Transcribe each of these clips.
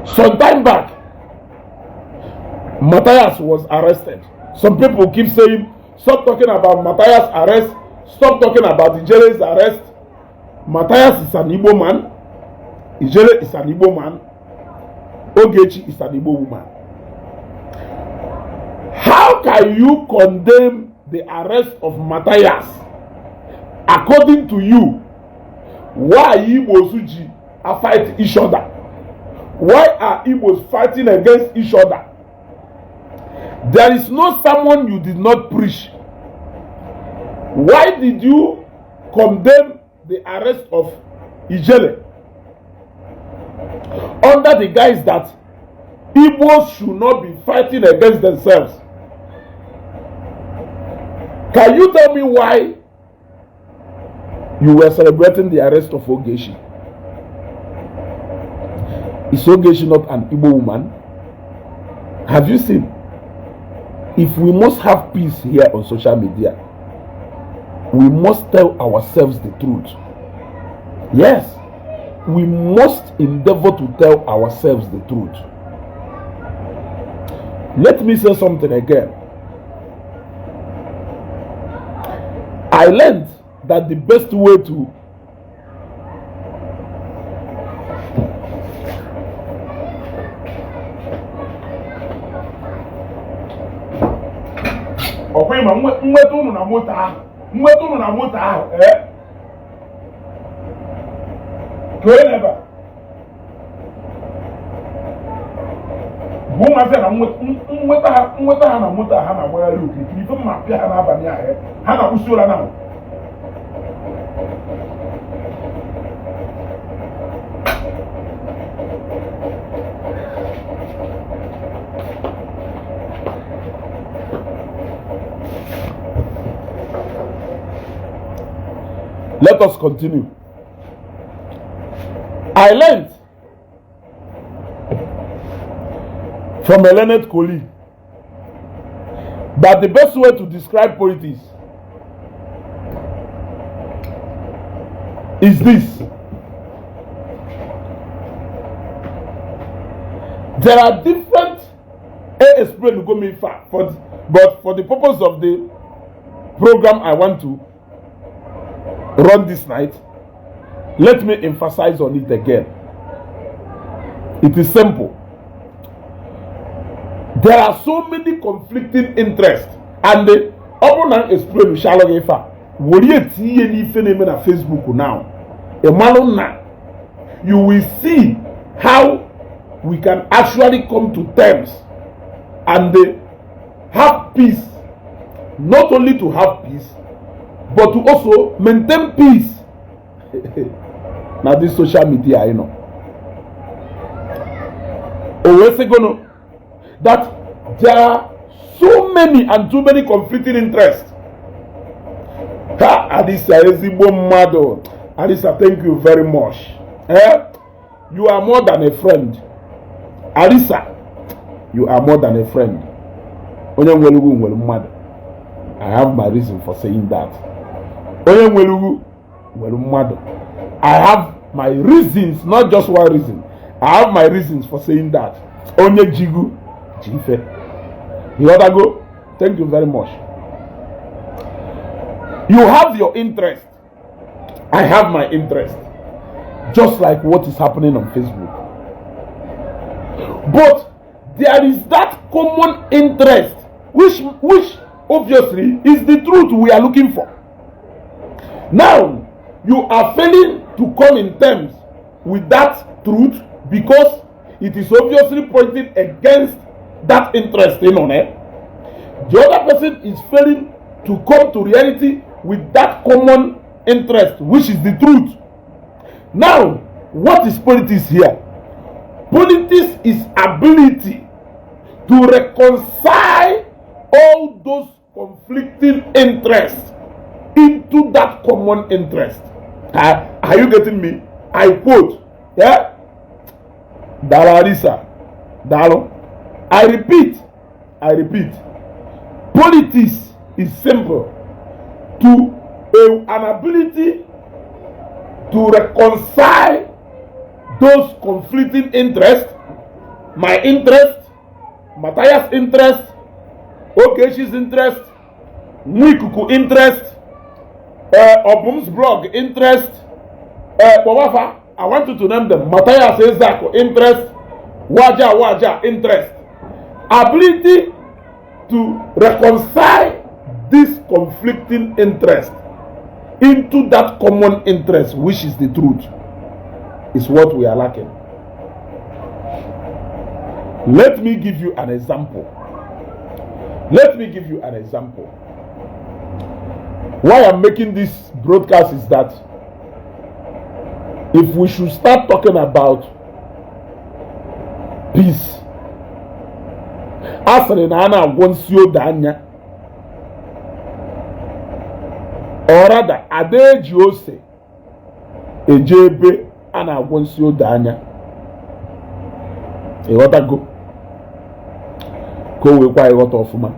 Some time back, Matthias was arrested. Some people keep saying, stop talking about Matthias' arrest, stop talking about Ijele's arrest. Matthias is an Igbo man, Ijele is an Igbo man, Ogechi is an Igbo woman. How can you condemn the arrest of Matthias? According to you, why Igbo Suji are fighting each other? Why are Igbos fighting against each other? There is no sermon you did not preach. Why did you condemn the arrest of Ijele under the guise that Igbos should not be fighting against themselves? Can you tell me why you were celebrating the arrest of Ogechi? Is Ogechi not an Igbo woman? Have you seen? If we must have peace here on social media, we must tell ourselves the truth. Yes, we must endeavor to tell ourselves the truth. Let me say something again. I learned that the best way to mweta unu na moto ahụ kee neba bụ nwazi na nweta ha na moto ha na gbagharị okirikiri ife mma pịa ha n'abalị ahụ ha na kwụsị ụra na Let us continue. I learned from a learned colleague that the best way to describe politics is this. There are different explain to go me far, but for the purpose of the program I want to run this night, let me emphasize on it again. It is simple. There are so many conflicting interests, and the opponent explain shallow ifa. Will you see any phenomenon on Facebook now? You will see how we can actually come to terms and have peace. Not only to have peace, but to also maintain peace. Now this social media, you know. Always going that there are so many and too many conflicting interests. Adisa Ezibomado. Adisa, thank you very much. You are more than a friend. Adisa, you are more than a friend. I have my reason for saying that. I have my reasons, not just one reason. I have my reasons for saying that. Onye jigu jife. You ought to go. Thank you very much. You have your interest. I have my interest. Just like what is happening on Facebook. But there is that common interest, which obviously is the truth we are looking for. Now, you are failing to come in terms with that truth because it is obviously pointing against that interest. The other person is failing to come to reality with that common interest, which is the truth. Now, what is politics here? Politics is ability to reconcile all those conflicting interests into that common interest. Are you getting me? I quote, yeah? Dalarisa, Dalo. I repeat. Politics is simple. An ability to reconcile those conflicting interests my interest, Matthias' interest, Ogechi's interest, Mwikuku interest, Obum's blog interest, Bowafa, I want you to name them. Matthias Ezako interest, Waja interest. Ability to reconcile this conflicting interest into that common interest, which is the truth, is what we are lacking. Let me give you an example. Why I'm making this broadcast is that if we should start talking about peace, asịrị na a na-agwọ nsi ode anya, or rather ada eji ose eje ebe a na-agwọ nsi ode anya. Ịghọtago ka o wekwa ịghọta ọfụma.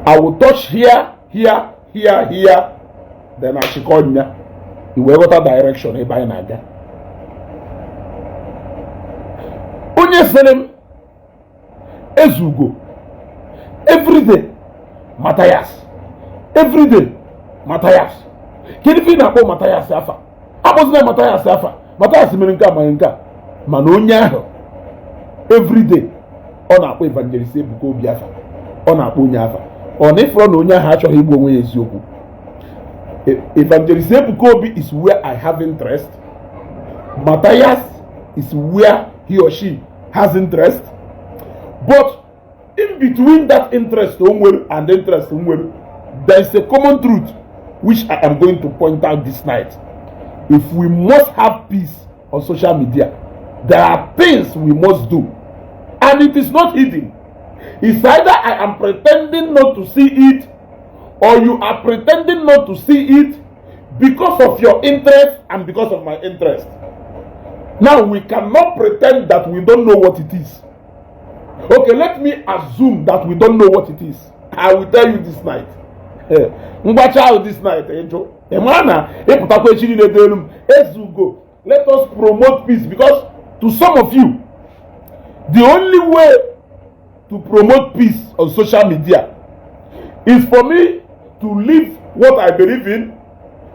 I will touch here, then I should call you. You will go direction ebe anyị na-aga. Onye sere ezugo everyday Matthias, kedu ife na-akpọ Matthias afa? Akpọzina Matthias afa. Matthias mere nke a mere nke a, mana onye ahụ everyday ọ na-akpọ evangelist Ebuka Obi afa, ọ na-akpọ onye afa. Ọ na-ifuru na onye ahụ achọghị igbu onwe ya eziokwu. Evangelist Ebuka Obi is where I have interest. Matthias is where he or she has interest. But in between that interest and interest, there is a common truth which I am going to point out this night. If we must have peace on social media, there are things we must do, and it is not hidden. It's either I am pretending not to see it, or you are pretending not to see it because of your interest and because of my interest. Now, we cannot pretend that we don't know what it is. Okay, let me assume that we don't know what it is. I will tell you this night. This night, let us promote peace, because to some of you, the only way to promote peace on social media is for me to live what I believe in,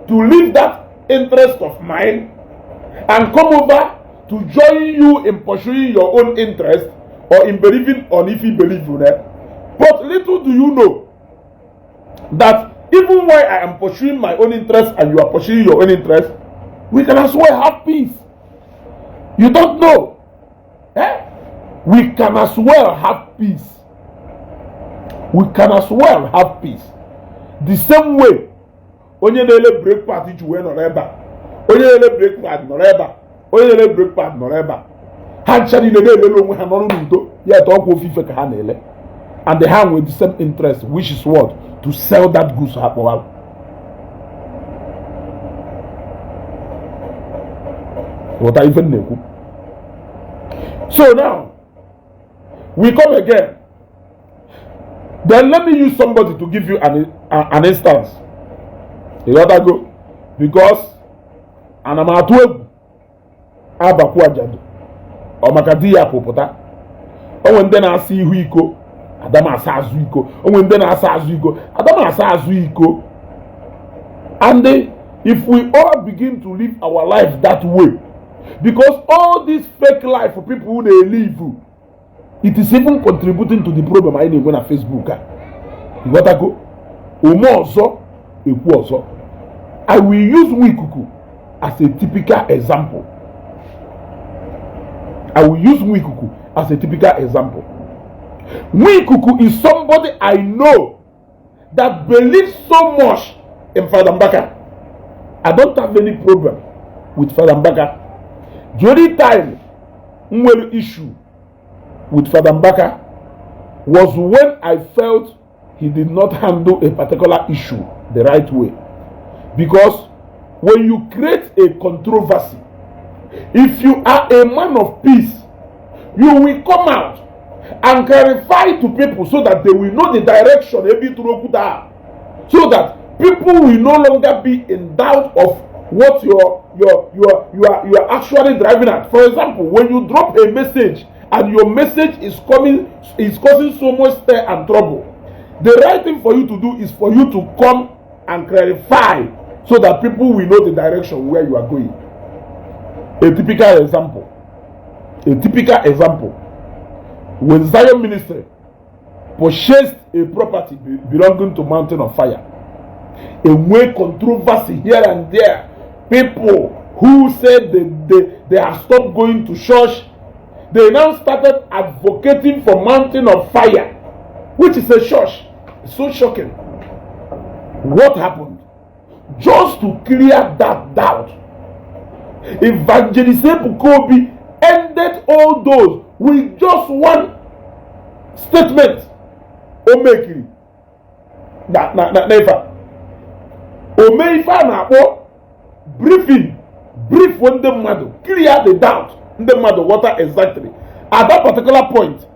to live that interest of mine, and come over to join you in pursuing your own interest, or in believing on if you believe in it. But little do you know that even while I am pursuing my own interest and you are pursuing your own interest, we can as well have peace. You don't know. We can as well have peace. The same way, onye na-ele break part iji wee nọrọ ebe a, onye na-ele break pad nọrọ ebe a, onye na-ele break pad nọrọ ebe a, ha ncha niile na-elele onwe ha n'ọrụ n'udo, ya eto ọkwa ofufe ka ha na-ele, and they have with the same interest, which is what? To sell that goods ha kpọwara. What I even know. So now we come again. Then let me use somebody to give you an instance. You gotta go, because anamatu abaku ajadu o makadi ya popota. Onwe ndị na-asa ihu iko, Adam asa azụ iko. Onwe ndị na-asa azụ iko, Adam asa azụ iko. And if we all begin to live our life that way, because all this fake life for people who they live, it is even contributing to the problem I know on Facebook. You gotta go. I will use Mwikuku as a typical example. Mwikuku is somebody I know that believes so much in Father Njaka. I don't have any problem with Father Njaka. The only time we issue with Father Njaka was when I felt he did not handle a particular issue the right way. Because when you create a controversy, if you are a man of peace, you will come out and clarify to people so that they will know the direction, so that people will no longer be in doubt of what you are actually driving at. For example, when you drop a message and your message is causing so much stir and trouble, the right thing for you to do is for you to come and clarify so that people will know the direction where you are going. A typical example, when Zion Ministry purchased a property belonging to Mountain of Fire, a way controversy here and there, people who said they have stopped going to church, they now started advocating for Mountain of Fire, which is a church. It's so shocking. What happened? Just to clear that doubt, Evangelist Bukobi ended all those with just one statement. Omekiri never Omeifa na brief when the mother clear the doubt the mother what exactly at that particular point.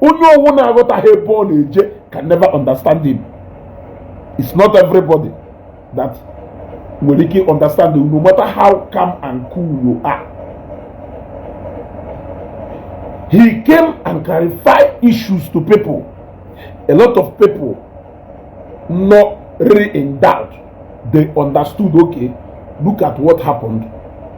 Onyo wona what a born can never understand him. It's not everybody that will understand you, no matter how calm and cool you are. He came and clarified issues to people. A lot of people not really in doubt. They understood, okay, look at what happened.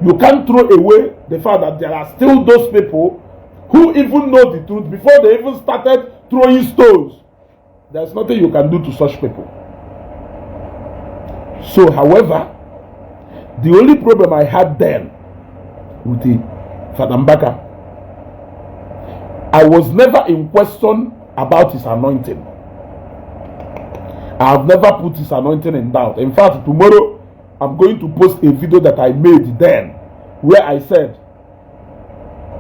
You can't throw away the fact that there are still those people who even know the truth before they even started throwing stones. There's nothing you can do to such people. So, however, the only problem I had then with the Father Njaka, I was never in question about his anointing. I have never put his anointing in doubt. In fact, tomorrow I'm going to post a video that I made then where I said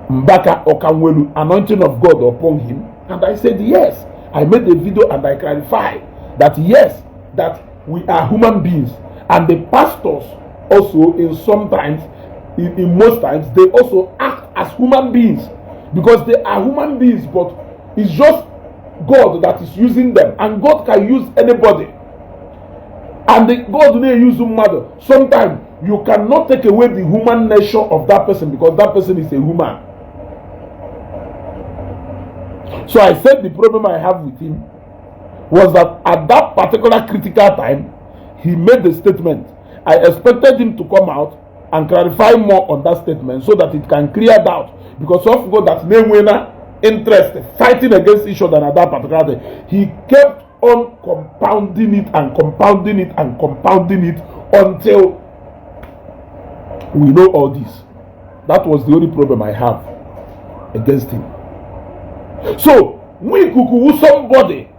Njaka Okanwelu, anointing of God upon him, and I said yes. I made a video and I clarified that yes, that we are human beings, and the pastors also in most times they also act as human beings, because they are human beings, but it's just God that is using them, and God can use anybody, and God may use a mother. Sometimes you cannot take away the human nature of that person because that person is a human. So I said the problem I have with him was that at that particular critical time he made the statement. I expected him to come out and clarify more on that statement so that it can clear doubt, because of God that name winner interest fighting against each other at that particular day. He kept on compounding it and compounding it and compounding it until we know all this. That was the only problem I have against him. So we kuku somebody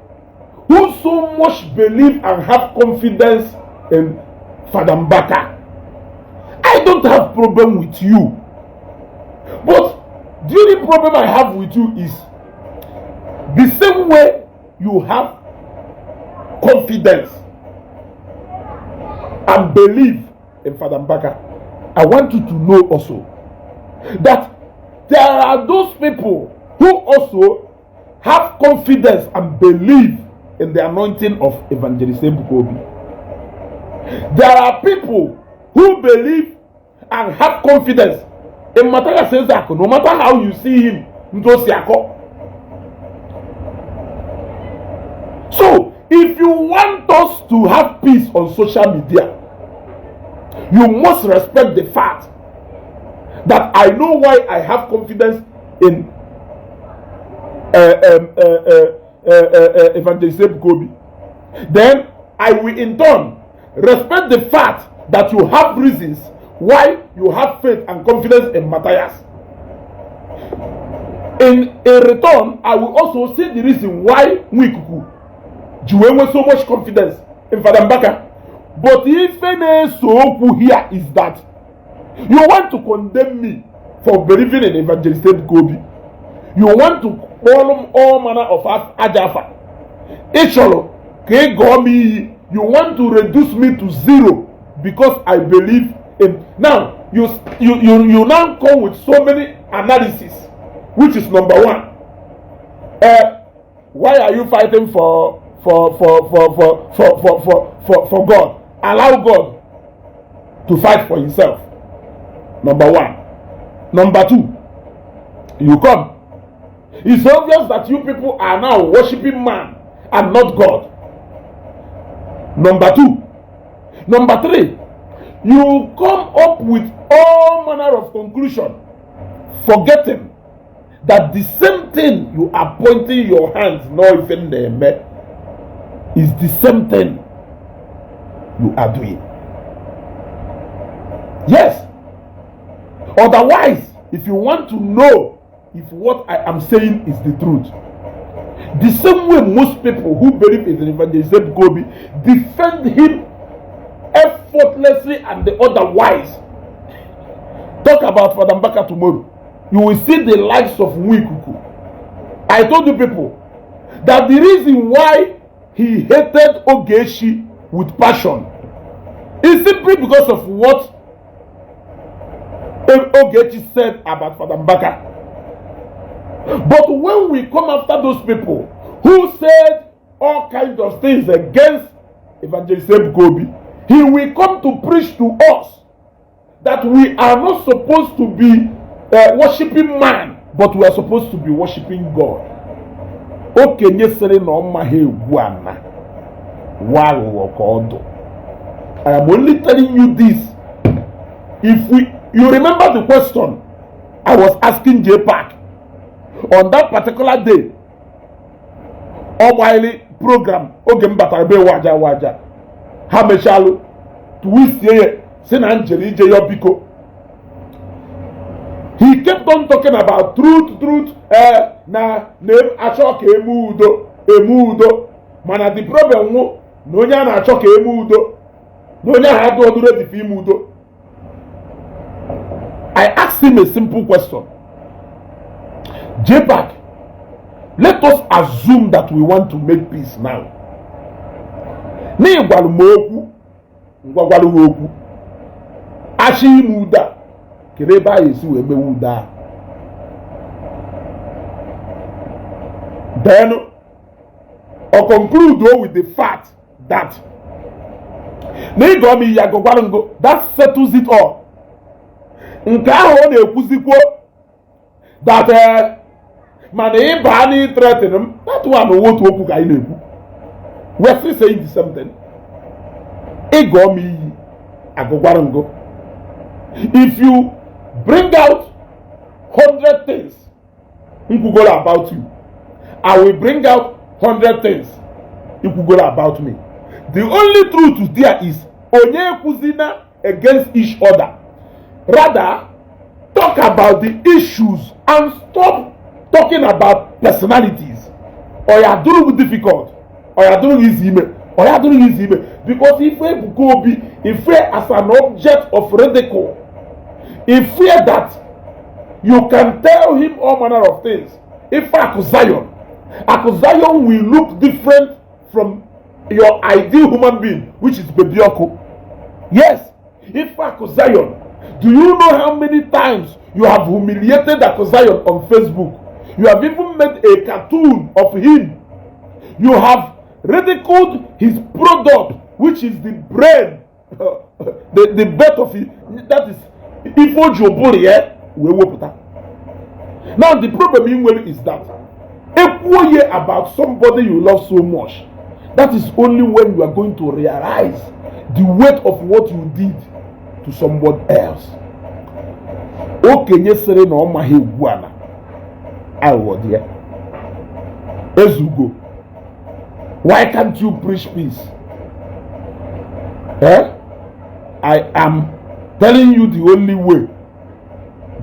who so much believe and have confidence in Father Njaka. I don't have problem with you, but the only problem I have with you is the same way you have confidence and believe in Father Njaka. I want you to know also that there are those people who also have confidence and believe in the anointing of Evangelist Bukobi. There are people who believe and have confidence in Mataya Senzako, no matter how you see him. So, if you want us to have peace on social media, you must respect the fact that I know why I have confidence in Evangelist Bukobi. Then I will in turn respect the fact that you have reasons why you have faith and confidence in Matthias. In return, I will also see the reason why you have so much confidence in Father Njaka. But if any so here is that you want to condemn me for believing in Evangelist Bukobi. You want to call all manner of ajafa. You want to reduce me to zero because I believe in. Now you now come with so many analysis, which is number one. Why are you fighting for God? Allow God. to fight for himself. Number one. Number two, you come. It's obvious that you people are now worshiping man and not God. Number two. Number three, you come up with all manner of conclusion, forgetting that the same thing you are pointing your hands, not even them, is the same thing you are doing. Yes. Otherwise, if you want to know if what I am saying is the truth, the same way most people who believe in Evangelist Gobi defend him effortlessly and the otherwise. Talk about Father Mbaka tomorrow. You will see the likes of Mwikuku. I told you people that the reason why he hated Ogechi with passion is simply because of what Ogechi said about Father Mbaka. But when we come after those people who said all kinds of things against Evangelist Gobi, he will come to preach to us that we are not supposed to be worshiping man, but we are supposed to be worshiping God. Okay, I am only telling you this. If you remember the question I was asking Jpac on that particular day, Omaili program, Ogembatabe Waja. Hameshalo to we say Senanjeli Jayobiko. He kept on talking about truth, na name Achoke Emudo. Mana the problem no nya na Achoke Emudo. No nya had to do the Fimudo. I asked him a simple question. Jpac, let us assume that we want to make peace now. Ni gwalumoku ngwagwaluwoku ashi muda kereba yesu webe wuda. Then I'll conclude with the fact that Nigomi Yagogwalango, that settles it all. Nkaho na-ekwuzikwo that mana bani threaten him, that one owotu okwu ka anyị na-ekwu. We're still saying the same thing. Igomi Agogwarango. If you bring out 100 things about you, I will bring out 100 things about me. The only truth there is onye kuzina against each other. Rather, talk about the issues and stop talking about personalities. Or you are doing difficult. Or you are doing easy, or you are doing easy, because if we go be, if we as an object of ridicule, if we that you can tell him all manner of things. If Zion will look different from your ideal human being, which is Bebioko. Yes, if Zion, do you know how many times you have humiliated Zion on Facebook? You have even made a cartoon of him. You have ridiculed his product, which is the brain, the birth of it. That is Ifo Jobori. Now the problem is that about somebody you love so much, that is only when you are going to realize the weight of what you did to somebody else. Okay, yesterday no mahi guana. I was there. Ezugo. Why can't you preach peace? I am telling you the only way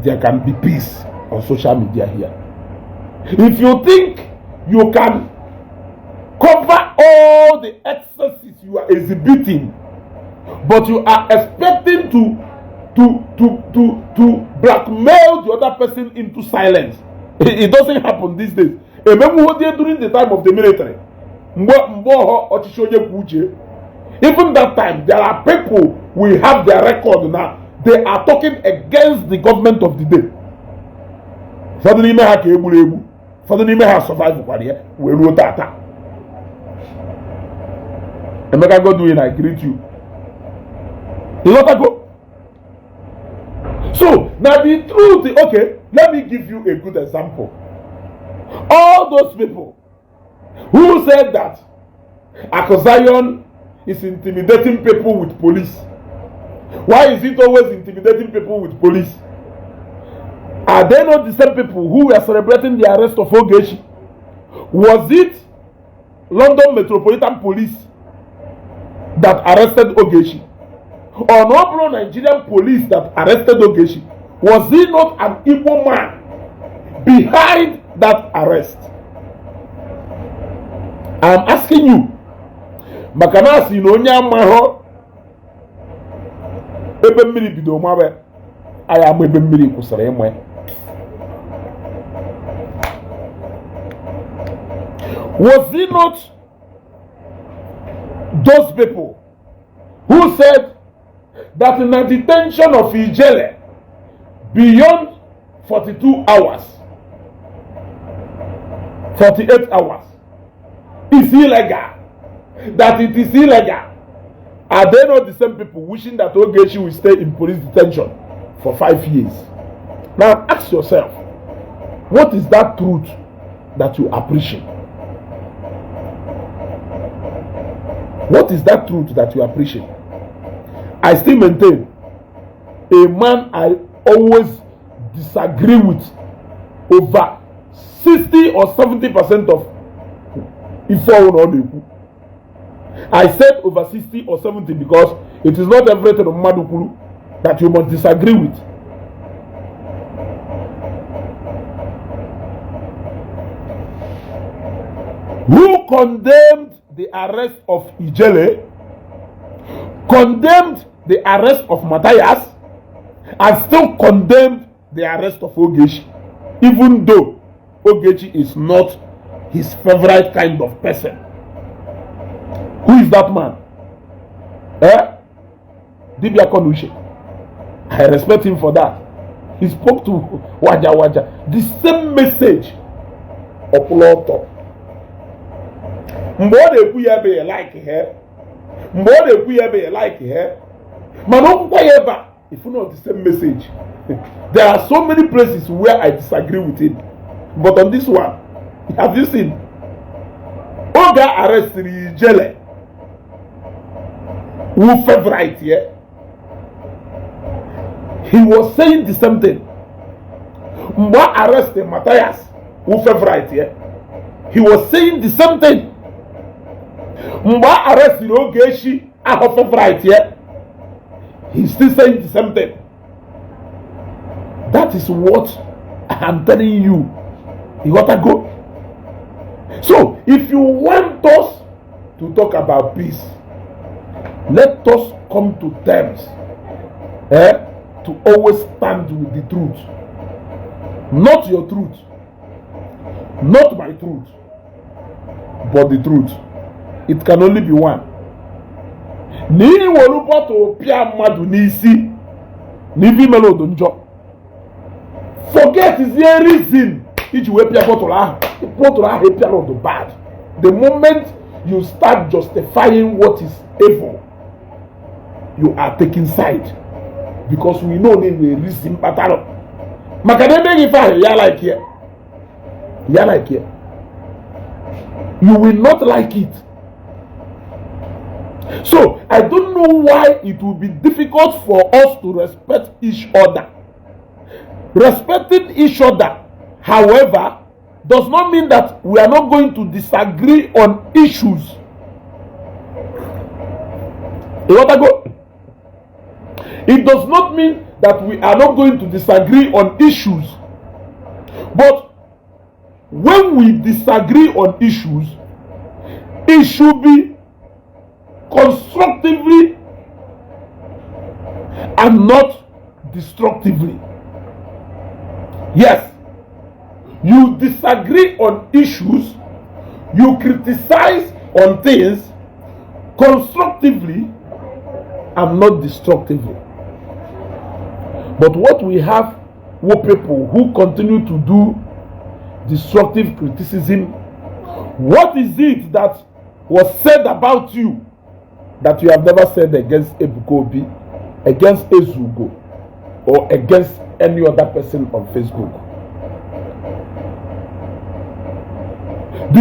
there can be peace on social media here. If you think you can cover all the excesses you are exhibiting, but you are expecting to blackmail the other person into silence, it doesn't happen these days. Remember what they during the time of the military. Even that time, there are people, we have their record now. They are talking against the government of the day. Suddenly, may have suddenly may have survived. We wrote that. Emeka God doing, I greet you. You know go. Now the truth, okay, let me give you a good example. All those people who said that Akosayon is intimidating people with police. Why is it always intimidating people with police? Are they not the same people who were celebrating the arrest of Ogechi? Was it London Metropolitan Police that arrested Ogechi? Or no Nigerian police that arrested Ogechi? Was he not an Igbo man behind that arrest? I'm asking you. Makana si no nya maho ebe mmiri bido mabe aya mo ebe mmiri kwusara enwe. Was it not those people who said that in the detention of Ijele beyond 42 hours, 48 hours is illegal? That it is illegal? Are they not the same people wishing that Ogechi will stay in police detention for 5 years? Now ask yourself, what is that truth that you appreciate? What is that truth that you appreciate? I still maintain a man I always disagree with over 60 or 70% of Ifo. I said over 60 or 70 because it is not everything of Madukulu that you must disagree with. Who condemned the arrest of Ijele, condemned the arrest of Matthias, and still condemned the arrest of Ogechi, even though Ogechi is not his favorite kind of person. Who is that man? Jpac Controversy. I respect him for that. He spoke to Waja. The same message of Lord. Mbode kuyebe like her. Mbode kuyebe like her. Manon Kwayeba. If you know the same message. There are so many places where I disagree with him. But on this one, have you seen? Oga arrested Ijele. Who favorite here? He was saying the same thing. Mwa arrested Matthias. Who favorite here? He was saying the same thing. Mwa arrested Ogechi. Who favorite here? He's still saying the same thing. That is what I'm telling you. You gotta go. So, if you want us to talk about peace, let us come to terms to always stand with the truth. Not your truth. Not my truth. But the truth. It can only be one. Ni wolupoto pia madu nisi. Ni vi melodo njo. Forget is the reason. Bad. The moment you start justifying what is evil, you are taking side. Because we know they will reason pattern. Makademe if I like here. You like here. You will not like it. So I don't know why it will be difficult for us to respect each other. Respecting each other, however, does not mean that we are not going to disagree on issues. It does not mean that we are not going to disagree on issues. But when we disagree on issues, it should be constructively and not destructively. Yes. You disagree on issues, you criticize on things constructively and not destructively. But what we have were people who continue to do destructive criticism. What is it that was said about you that you have never said against Ebuka Obi, against Ezugo, or against any other person on Facebook. The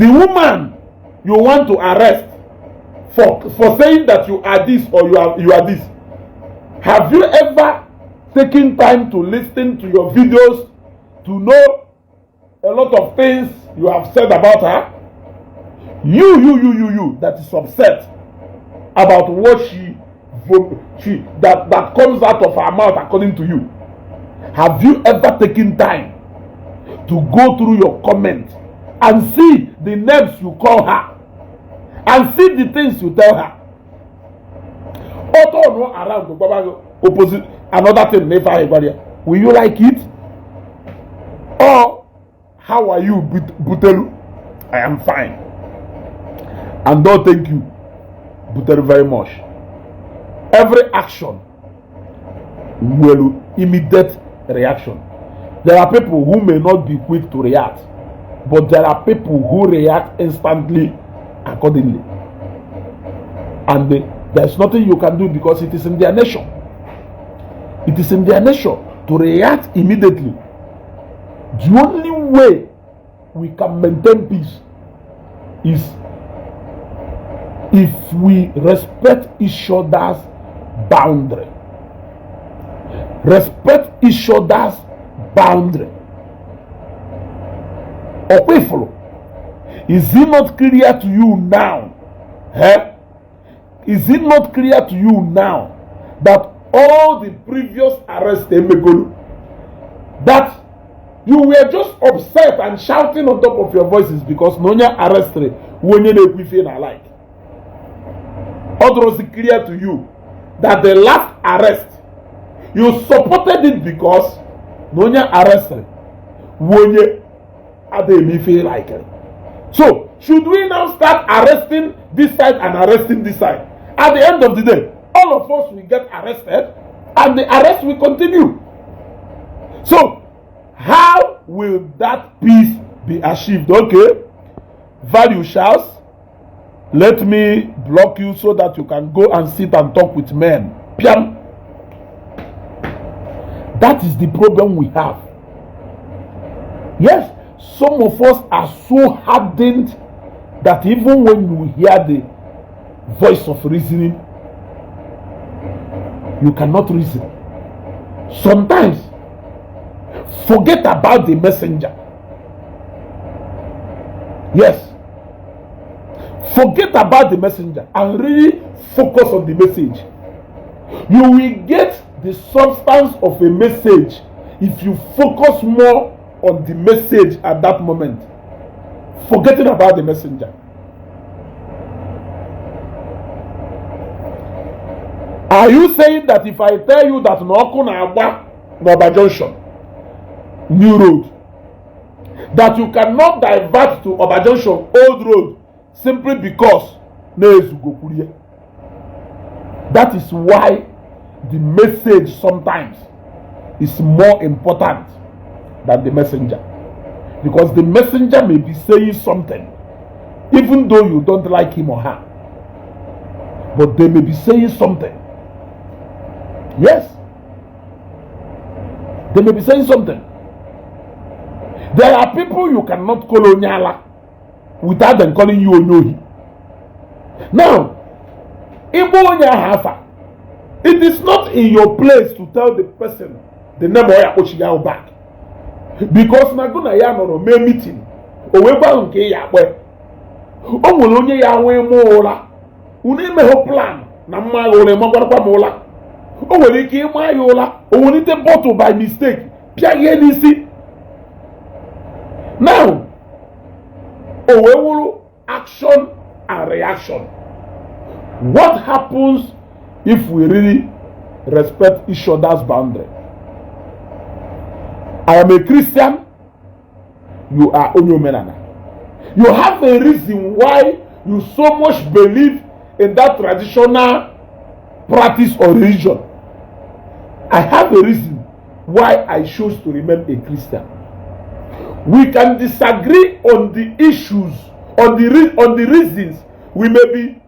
woman, you want to arrest for saying that you are this or you are this. Have you ever taken time to listen to your videos to know a lot of things you have said about her? You that is upset about what that comes out of her mouth according to you. Have you ever taken time to go through your comments and see the names you call her and see the things you tell her? Auto no around the opposite another thing never everybody. Will you like it? Or how are you, Butelu? I am fine. And don't thank you, Butelu, very much. Every action will immediate reaction. There are people who may not be quick to react, but there are people who react instantly accordingly. And there's nothing you can do because it is in their nature. It is in their nature to react immediately. The only way we can maintain peace is if we respect each other's boundary. Respect each other's boundary. Okwefolo, is it not clear to you now? Is it not clear to you now that all the previous arrests that you were just upset and shouting on top of your voices because Nonya arrested when you like? Or was it clear to you that the last arrest you supported it because Nonya arrested when you feel like it? So should we now start arresting this side and arresting this side? At the end of the day, all of us will get arrested and the arrest will continue. So how will that peace be achieved? Okay, value shouts, let me block you so that you can go and sit and talk with men. Piam. That is the problem we have. Yes, some of us are so hardened that even when you hear the voice of reasoning, you cannot reason. Sometimes, forget about the messenger. Yes. Forget about the messenger and really focus on the message. You will get the substance of a message if you focus more on the message at that moment, forgetting about the messenger. Are you saying that if I tell you that Noba Junction, New Road, that you cannot divert to Oba Junction, Old Road, simply because that is why the message sometimes is more important than the messenger, because the messenger may be saying something even though you don't like him or her, but they may be saying something. Yes, they may be saying something. There are people you cannot call Onyala without them calling you Onyohi. Now, it is not in your place to tell the person the name of Ogechi back, because na go na ya no me meeting o we gba nke ya pe o nwere onye ya nwe mu ụla unu ime ho plan na mma ụla ma gwara kwa ụla o nwere ike ịma ya ụla o wonite bottle by mistake pia ye n'isi. Now o we wuru action and reaction. What happens if we really respect each other's boundary? I am a Christian, you are Onyomenana. You have a reason why you so much believe in that traditional practice or religion. I have a reason why I choose to remain a Christian. We can disagree on the issues, on the reasons we may be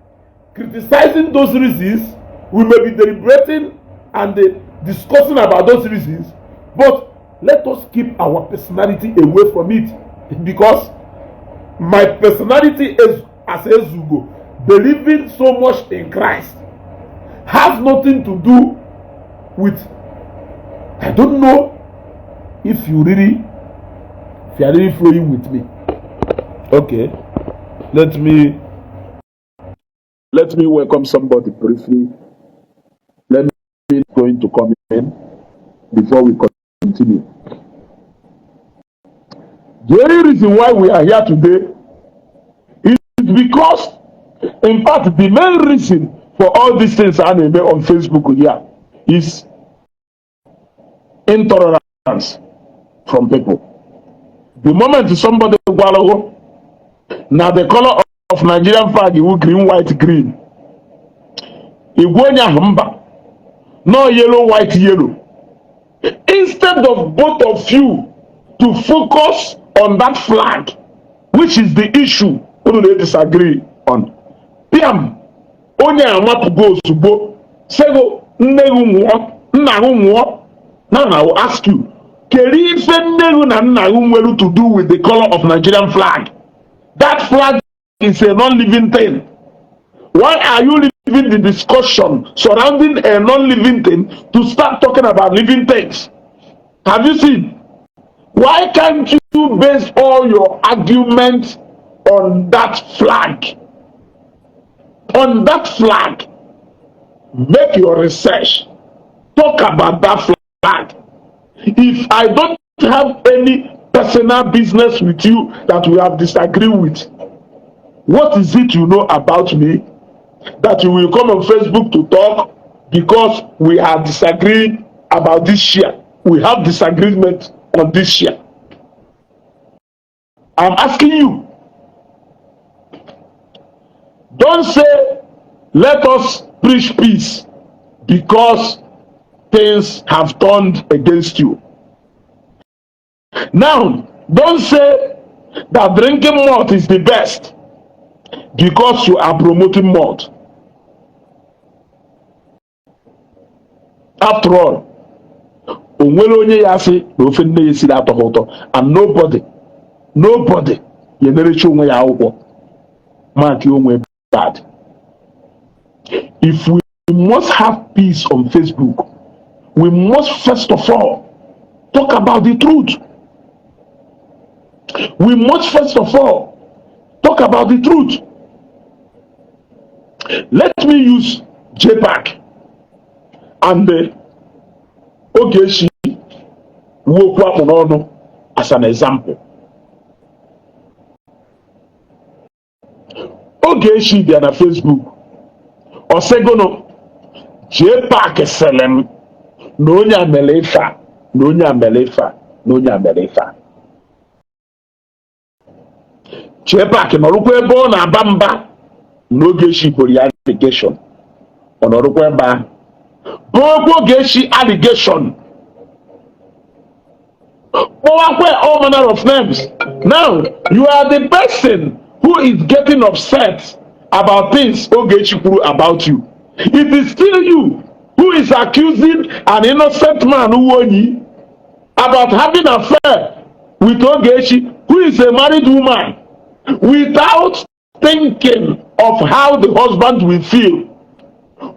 criticizing those reasons. We may be deliberating and discussing about those reasons, but let us keep our personality away from it, because my personality is as a Zugo, believing so much in Christ, has nothing to do with, I don't know if you are really flowing with me. Okay, let me welcome somebody briefly. Let me going to come in before we continue. The only reason why we are here today is because, in fact, the main reason for all these things I made on Facebook here is intolerance from people. The moment somebody go now the color of Nigerian flag is green, white, green. Iguanya hamba, no yellow, white, yellow. Instead of both of you to focus on that flag, which is the issue they disagree on. Piam, onye amap goes to go. Sego nneru nwo, nnaru nwo. Now I will ask you, keri ife nneru na nnaru nwelu to do with the color of Nigerian flag? That flag is a non-living thing. Why are you leaving the discussion surrounding a non-living thing to start talking about living things? Have you seen? Why can't you base all your arguments on that flag? On that flag, make your research. Talk about that flag. If I don't have any personal business with you that we have disagreed with, what is it you know about me that you will come on Facebook to talk because we have disagreed about this share? We have disagreement on this share. I'm asking you. Don't say, let us preach peace because things have turned against you. Now, don't say that drinking malt is the best because you are promoting malt. After all, and nobody you never show me how mark you bad. If we must have peace on Facebook, we must first of all talk about the truth. We must first of all talk about the truth. Let me use Jpac and Ogechi Okeke as an example. Ogechi dị na Facebook osegono Jpac selem na onye amelefa na onye amelefa na onye amelefa. Jpac nọrụkwa ebe ọ na-aba mba na Ogechi boro ya allegation. Ọ nọrụkwa ebe ahụ bụ Ogechi allegation. All manner of names. Now you are the person who is getting upset about things Ogechi Kuru about you. It is still you who is accusing an innocent man who about having an affair with Ogechi, who is a married woman, without thinking of how the husband will feel.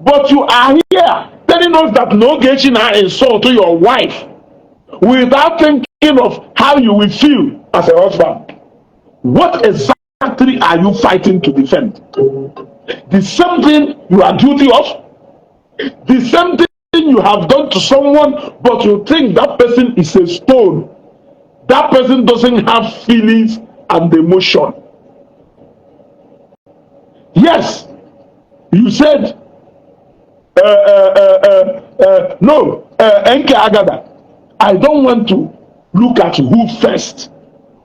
But you are here telling us that Ogechi now insult to your wife without thinking of how you will feel as a husband. What exactly are you fighting to defend? The same thing you are guilty of, the same thing you have done to someone, but you think that person is a stone. That person doesn't have feelings and emotion. Yes, you said no, Nke Agada. I don't want to look at who first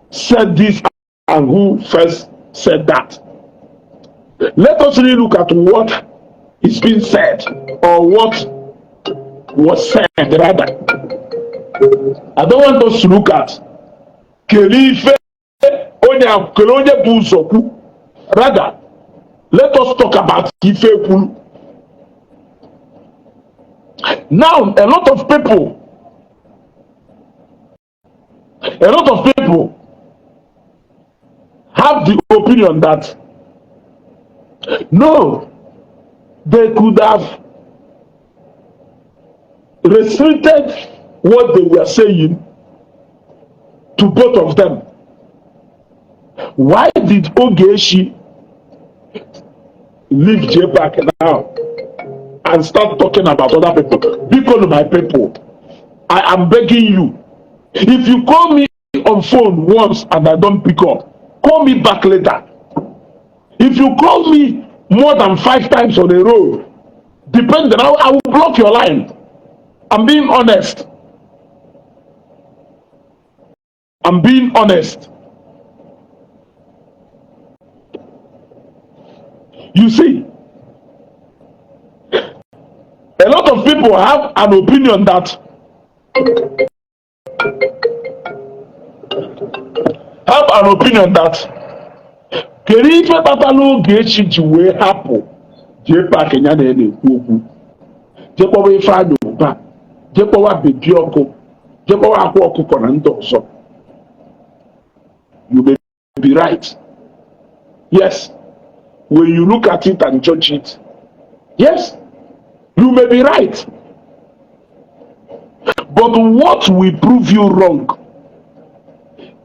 said this and who first said that. Let us really look at what is being said or what was said rather. I don't want us to look at Kelife Onye Buzoku. Rather, Let us talk about Ifekulu. Now, a lot of people have the opinion that no, they could have restricted what they were saying to both of them. Why did Ogechi leave Jpac now and start talking about other people? Because my people, I am begging you, if you call me on phone once and I don't pick up, call me back later. If you call me more than 5 times on a row, depending, I will block your line. I'm being honest. I'm being honest. You see, a lot of people have an opinion that kedu ife kpatara Ogechi ji wee hapụ Jpac ya na-ekwu okwu, jekpọwa Ifeanyi Uba, jekpọwa bebi ọkụ, jekpọwa akwa ọkụkọ na ndị ọzọ. You may be right. Yes, when you look at it and judge it, yes, you may be right. But what will prove you wrong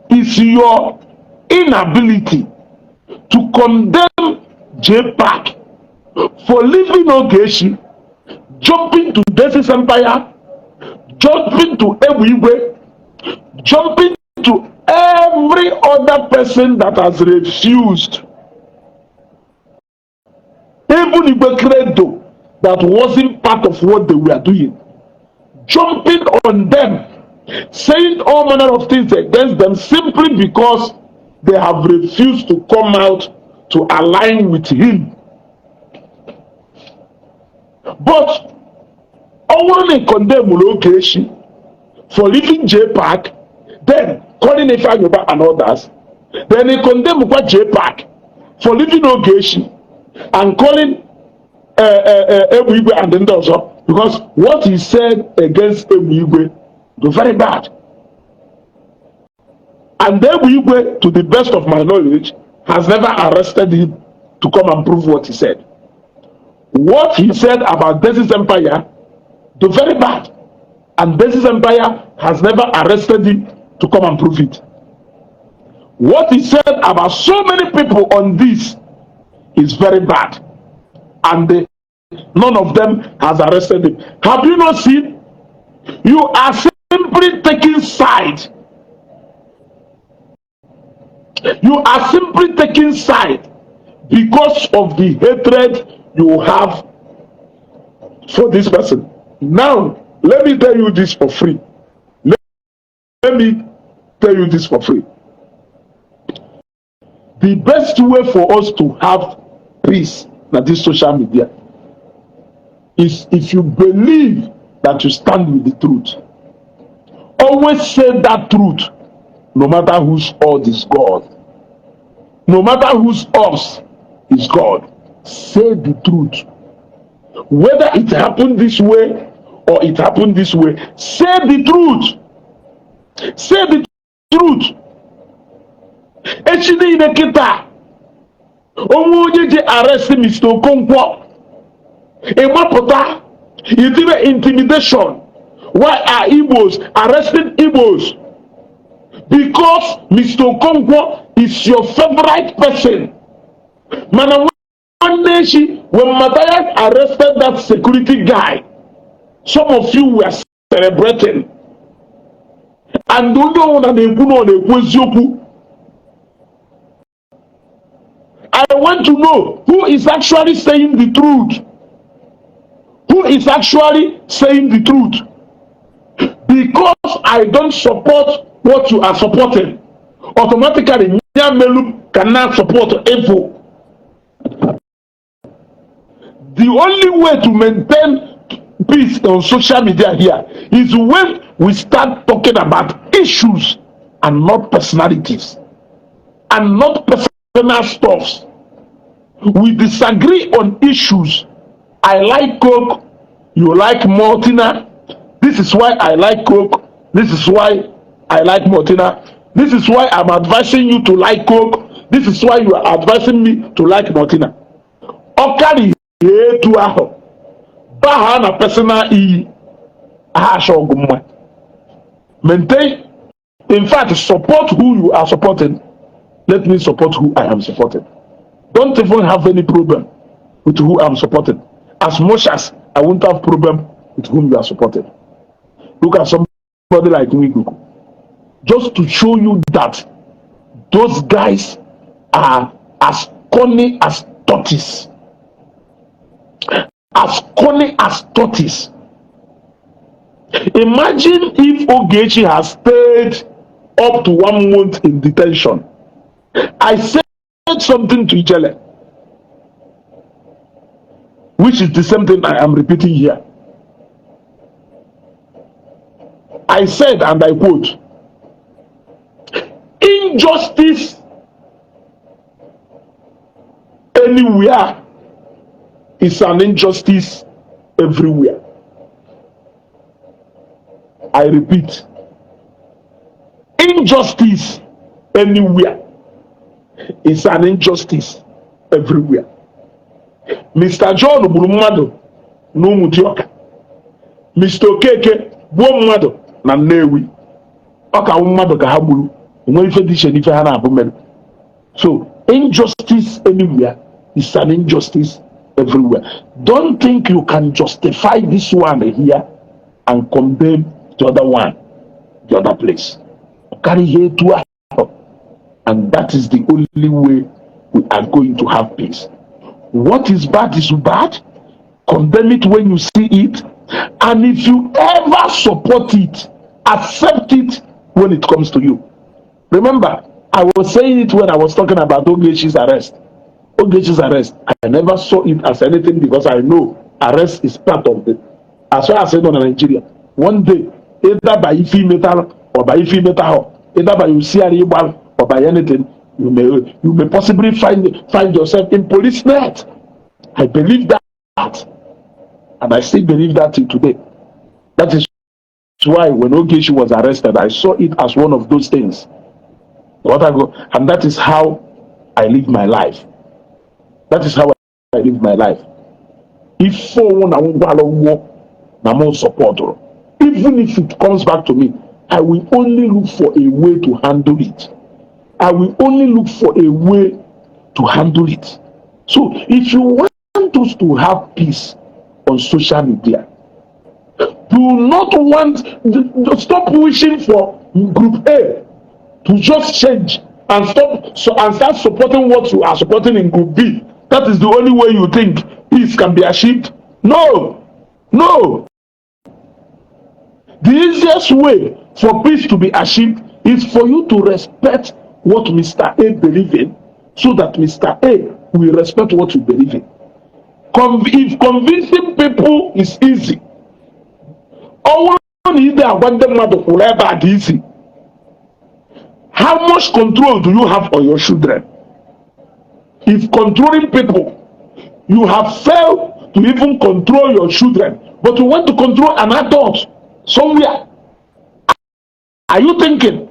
is your inability to condemn Jpac for leaving Ogechi, jumping to Desi's empire, jumping to Ewiwe, jumping to every other person that has refused. Even Igbe Credo that wasn't part of what they were doing, jumping on them, saying all manner of things against them simply because they have refused to come out to align with him. But only condemn Ogechi for leaving Jpac, then calling Ifeanyi Uba and others. Then he condemned Jpac for leaving Ogechi and calling Ewiwe and the others, because what he said against Ewiwe was very bad. And Ewiwe, to the best of my knowledge, has never arrested him to come and prove what he said. What he said about Desi's empire was very bad. And Desi's empire has never arrested him to come and prove it. What he said about so many people on this is very bad. And none of them has arrested him. Have you not seen? You are simply taking side. You are simply taking side because of the hatred you have for this person. Now, let me tell you this for free. Let me tell you this for free. The best way for us to have peace na this social media is if you believe that you stand with the truth. Always say that truth, no matter whose odd is God. No matter whose odd is God. Say the truth. Whether it happened this way or it happened this way, say the truth. Say the truth. Echide inekita onye je arrest Mr. Okonkwo emapụta itire intimidation. Why are Igbos arresting Igbos? Because Mr. Okonkwo is your favorite person. Mana one day when Matthias arrested that security guy, some of you were celebrating. And don't know that they put I want to know who is actually saying the truth. Who is actually saying the truth? Because I don't support what you are supporting, automatically Nyamelu cannot support evil. The only way to maintain peace on social media here is when we start talking about issues and not personalities and not personal stuffs. We disagree on issues. I like Coke, you like Maltina. This is why I like Coke. This is why I like Maltina. This is why I'm advising you to like Coke. This is why you are advising me to like Maltina. Okari to aho. Baha na personal maintain. In fact, support who you are supporting. Let me support who I am supporting. Don't even have any problem with who I'm supporting. As much as I won't have problem with whom you are supporting. Look at somebody like me, just to show you that those guys are as corny as tortoise. As corny as tortoise. Imagine if Ogechi has stayed up to 1 month in detention. I said something to Ijele, which is the same thing I am repeating here. I said, and I quote, injustice anywhere is an injustice everywhere. I repeat, injustice anywhere is an injustice everywhere. Mr. John Burumado no Mutioka, Mr. Okeke Bomado na Newi, Oka Umado Kahabulu, so injustice anywhere is an injustice everywhere. Don't think you can justify this one here and condemn the other one, the other place. Carry here to, and that is the only way we are going to have peace. What is bad is bad. Condemn it when you see it, and if you ever support it, accept it when it comes to you. Remember, I was saying it when I was talking about Ogechi's arrest. Ogechi's arrest, I never saw it as anything because I know arrest is part of it. As far as I know in Nigeria, one day, either by Ifi metal or by Ifi metal, either by UCR or by anything, you may possibly find yourself in police net. I believe that, and I still believe that till today. That is why when Ogechi was arrested, I saw it as one of those things. And that is how I live my life. That is how I live my life. If someone I support, even if it comes back to me, I will only look for a way to handle it. I will only look for a way to handle it. So if you want us to have peace on social media, do not stop wishing for group A to just change and start supporting what you are supporting in group B. That is the only way you think peace can be achieved. No. The easiest way for peace to be achieved is for you to respect what Mr. A believes in, so that Mr. A will respect what you believe in. If convincing people is easy, how much control do you have on your children? If controlling people, you have failed to even control your children, but you want to control an adult somewhere. Are you thinking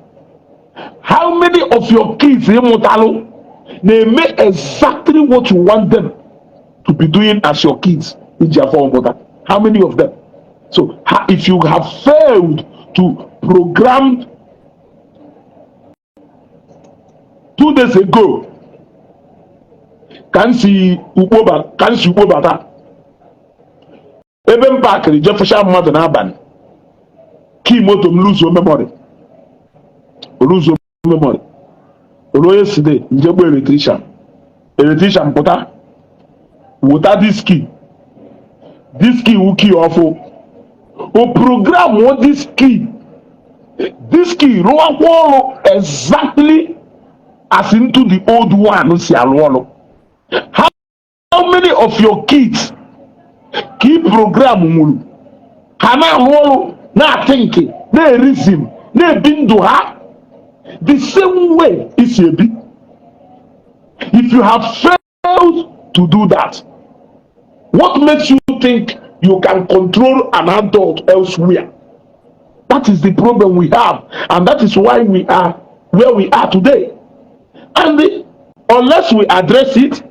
how many of your kids they make exactly what you want them to be doing as your kids in their form? How many of them? So if you have failed to program 2 days ago, can see Ubobata even back the Jefferson Mother Naban key motor lose your memory. Yesterday, Njebo electrician pota without this key will key off o program what this key roll exactly as into the old one. How many of your kids keep program mulu hana roll na thinking na reason na bindu ha the same way is a bit. If you have failed to do that? What makes you think you can control an adult elsewhere? That is the problem we have, and that is why we are where we are today. And unless we address it,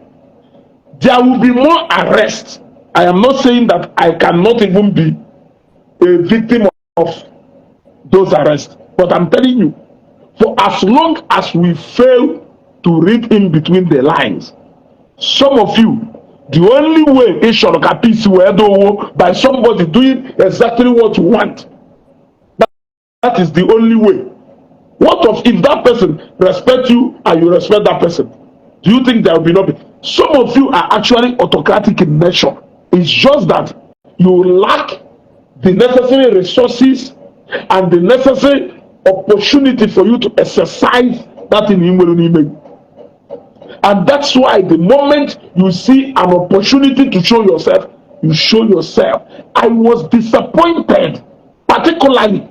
there will be more arrests. I am not saying that I cannot even be a victim of those arrests, but I'm telling you, for as long as we fail to read in between the lines, some of you, the only way is by somebody doing exactly what you want. That is the only way. What of if that person respects you and you respect that person? Do you think there will be nothing? Some of you are actually autocratic in nature. It's just that you lack the necessary resources and the necessary opportunity for you to exercise that in English. And that's why the moment you see an opportunity to show yourself, you show yourself. I was disappointed, particularly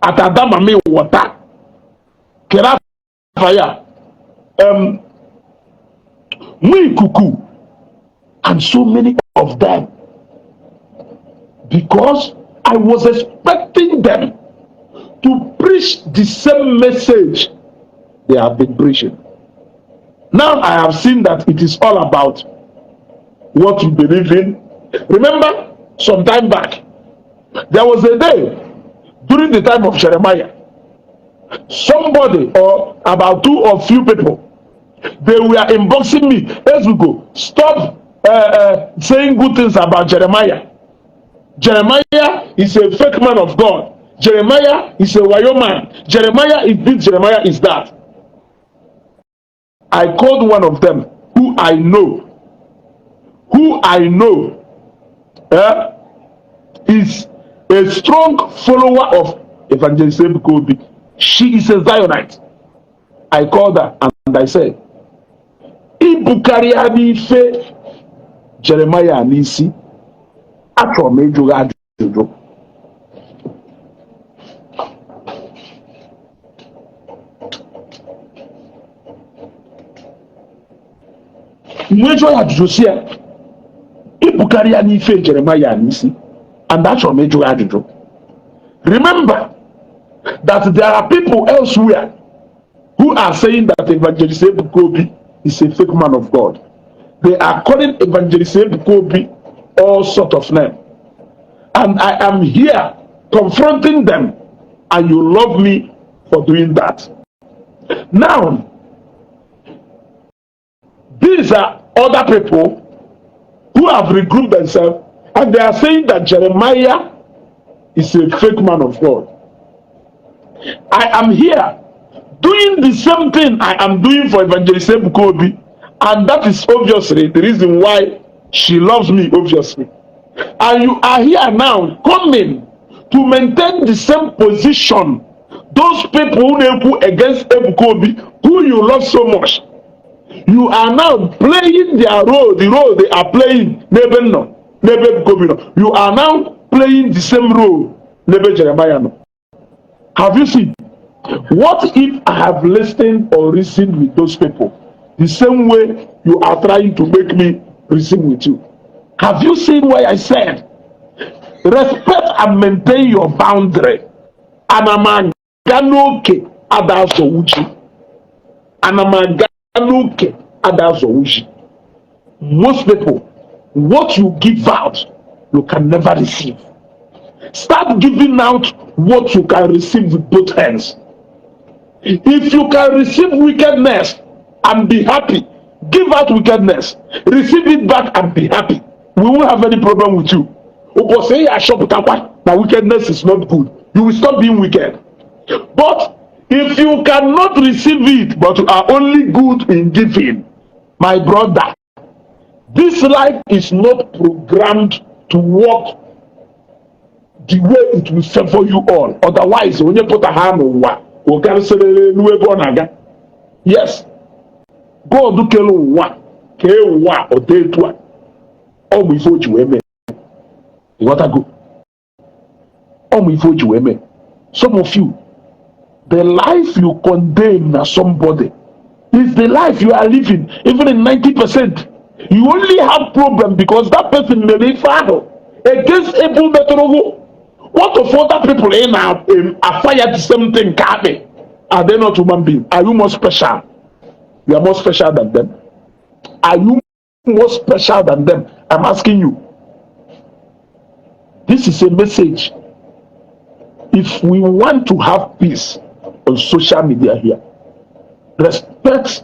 at Adamame Water, Kera Fire, Kuku, and so many of them, because I was expecting them to preach the same message they have been preaching. Now I have seen that it is all about what you believe in. Remember, some time back, there was a day during the time of Jeremiah, somebody or about two or few people, they were inboxing me. Let's go. Stop saying good things about Jeremiah. Jeremiah is a fake man of God. Jeremiah is a wayo man. Jeremiah is this, Jeremiah is that. I called one of them who I know is a strong follower of Evangelist Kobe. She is a Zionite. I called her and I said, Ibukari Anife Jeremiah Anisi Atro Mejo Ajojo. Mejo Ajojo Ibukari Anife Jeremiah Anisi and Atro Mejo Ajojo. Remember that there are people elsewhere who are saying that Evangelist Kobe is a fake man of God. They are calling Evangelist Kobe all sort of names. And I am here confronting them, and you love me for doing that. Now, these are other people who have regrouped themselves, and they are saying that Jeremiah is a fake man of God. I am here doing the same thing I am doing for Evangelist Kobe, and that is obviously the reason why she loves me, obviously. And you are here now coming to maintain the same position. Those people who go against Kobe, who you love so much, you are now playing their role, the role they are playing. You are now playing the same role. Jeremiah. Have you seen? What if I have listened or reasoned with those people the same way you are trying to make me reason with you? Have you seen why I said respect and maintain your boundary? Anamaganoke adazouji. Anamaganoke adazouji. Most people, what you give out, you can never receive. Start giving out what you can receive with both hands. If you can receive wickedness and be happy, give out wickedness, receive it back and be happy. We won't have any problem with you. Now wickedness is not good. You will stop being wicked. But if you cannot receive it, but you are only good in giving, my brother, this life is not programmed to work the way it will favor you all. Otherwise, when you put a hand on what, yes, God do kill one, kill one or day two. All we vote you, amen. What a go. All we vote you, amen. Some of you, the life you condemn as somebody is the life you are living, even in 90%. You only have problem because that person may be father against able methodology. What of other people in a fire the same thing? Are they not human beings? Are you more special? You are more special than them. Are you more special than them? I'm asking you. This is a message. If we want to have peace on social media here, respect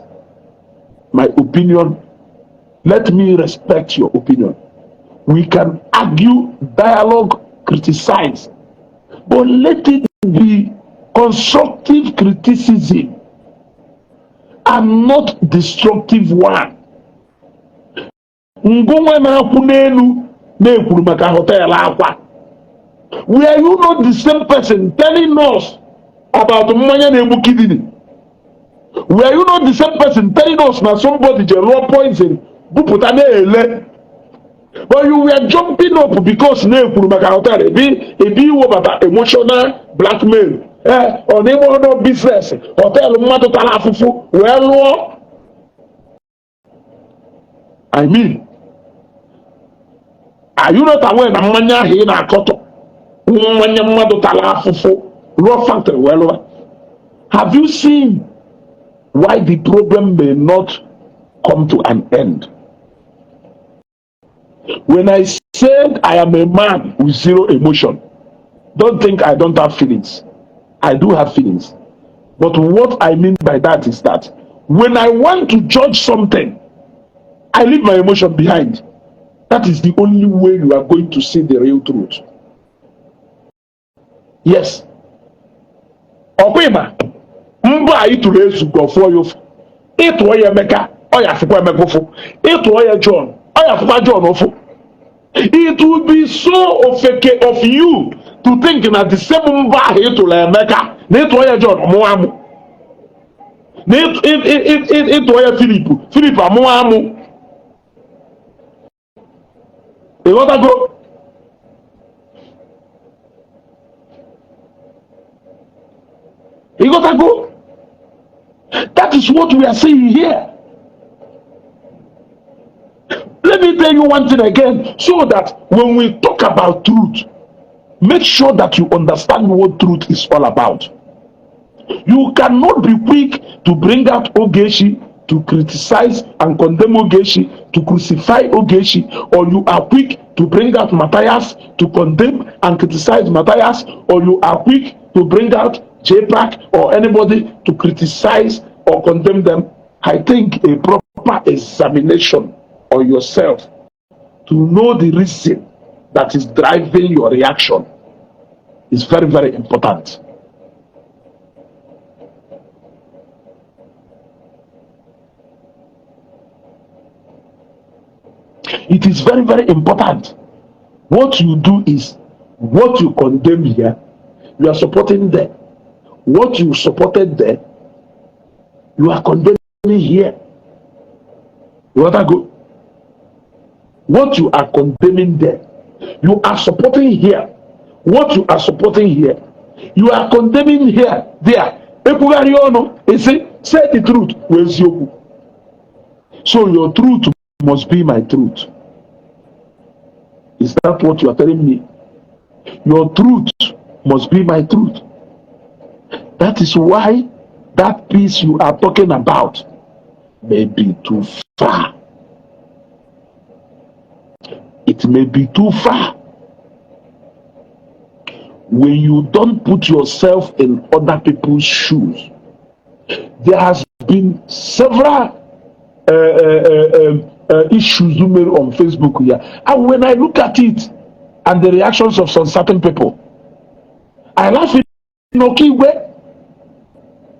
my opinion. Let me respect your opinion. We can argue, dialogue, criticize, but let it be constructive criticism and not destructive one. Ngomwe na-akwụ n'elu na-ekwuru maka hotel akwa. Were you not the same person telling us about mmanya na-egbu kidney? Were you not the same person telling us na somebody je raw poison bupụta na-ele? But you were jumping up because na-ekwuru maka hotel ebi iwo bata emotional blackmail. On imo business hotel mmadụ tara afụfụ wee lụọ. I mean, are you not aware na mmanya ahụ ị na-akọtọ mmanya mmadụ tara afụfụ raw factory wee lụọ? Have you seen why the problem may not come to an end? When I said I am a man with zero emotion, don't think I don't have feelings. I do have feelings. But what I mean by that is that when I want to judge something, I leave my emotion behind. That is the only way you are going to see the real truth. Yes. Okwima, mba ituru ezugo for you. Itu oye Emeka, oya fukwa Emeka ofu. Itu oye John, oya fukwa John ofu. It would be so of you to think that the same mba itu la Emeka, na itu oye John omuamu. Na itu oye Philip amuamu. You want to go? You got to go? That is what we are saying here. Let me tell you one thing again, so that when we talk about truth, make sure that you understand what truth is all about. You cannot be quick to bring out Ogechi, to criticize and condemn Ogechi, to crucify Ogechi, or you are quick to bring out Matthias, to condemn and criticize Matthias, or you are quick to bring out Jpac or anybody to criticize or condemn them. I think a proper examination on yourself to know the reason that is driving your reaction is very, very important. It is very, very important. What you do is what you condemn here, you are supporting there. What you supported there, you are condemning here. You want to go? What you are condemning there, you are supporting here. What you are supporting here, you are condemning here, there. Say the truth. Where's you? So your truth must be my truth. Is that what you are telling me? Your truth must be my truth. That is why that peace you are talking about may be too far. It may be too far. When you don't put yourself in other people's shoes, there has been several issues on Facebook here, and when I look at it and the reactions of some certain people, I laugh in okay way.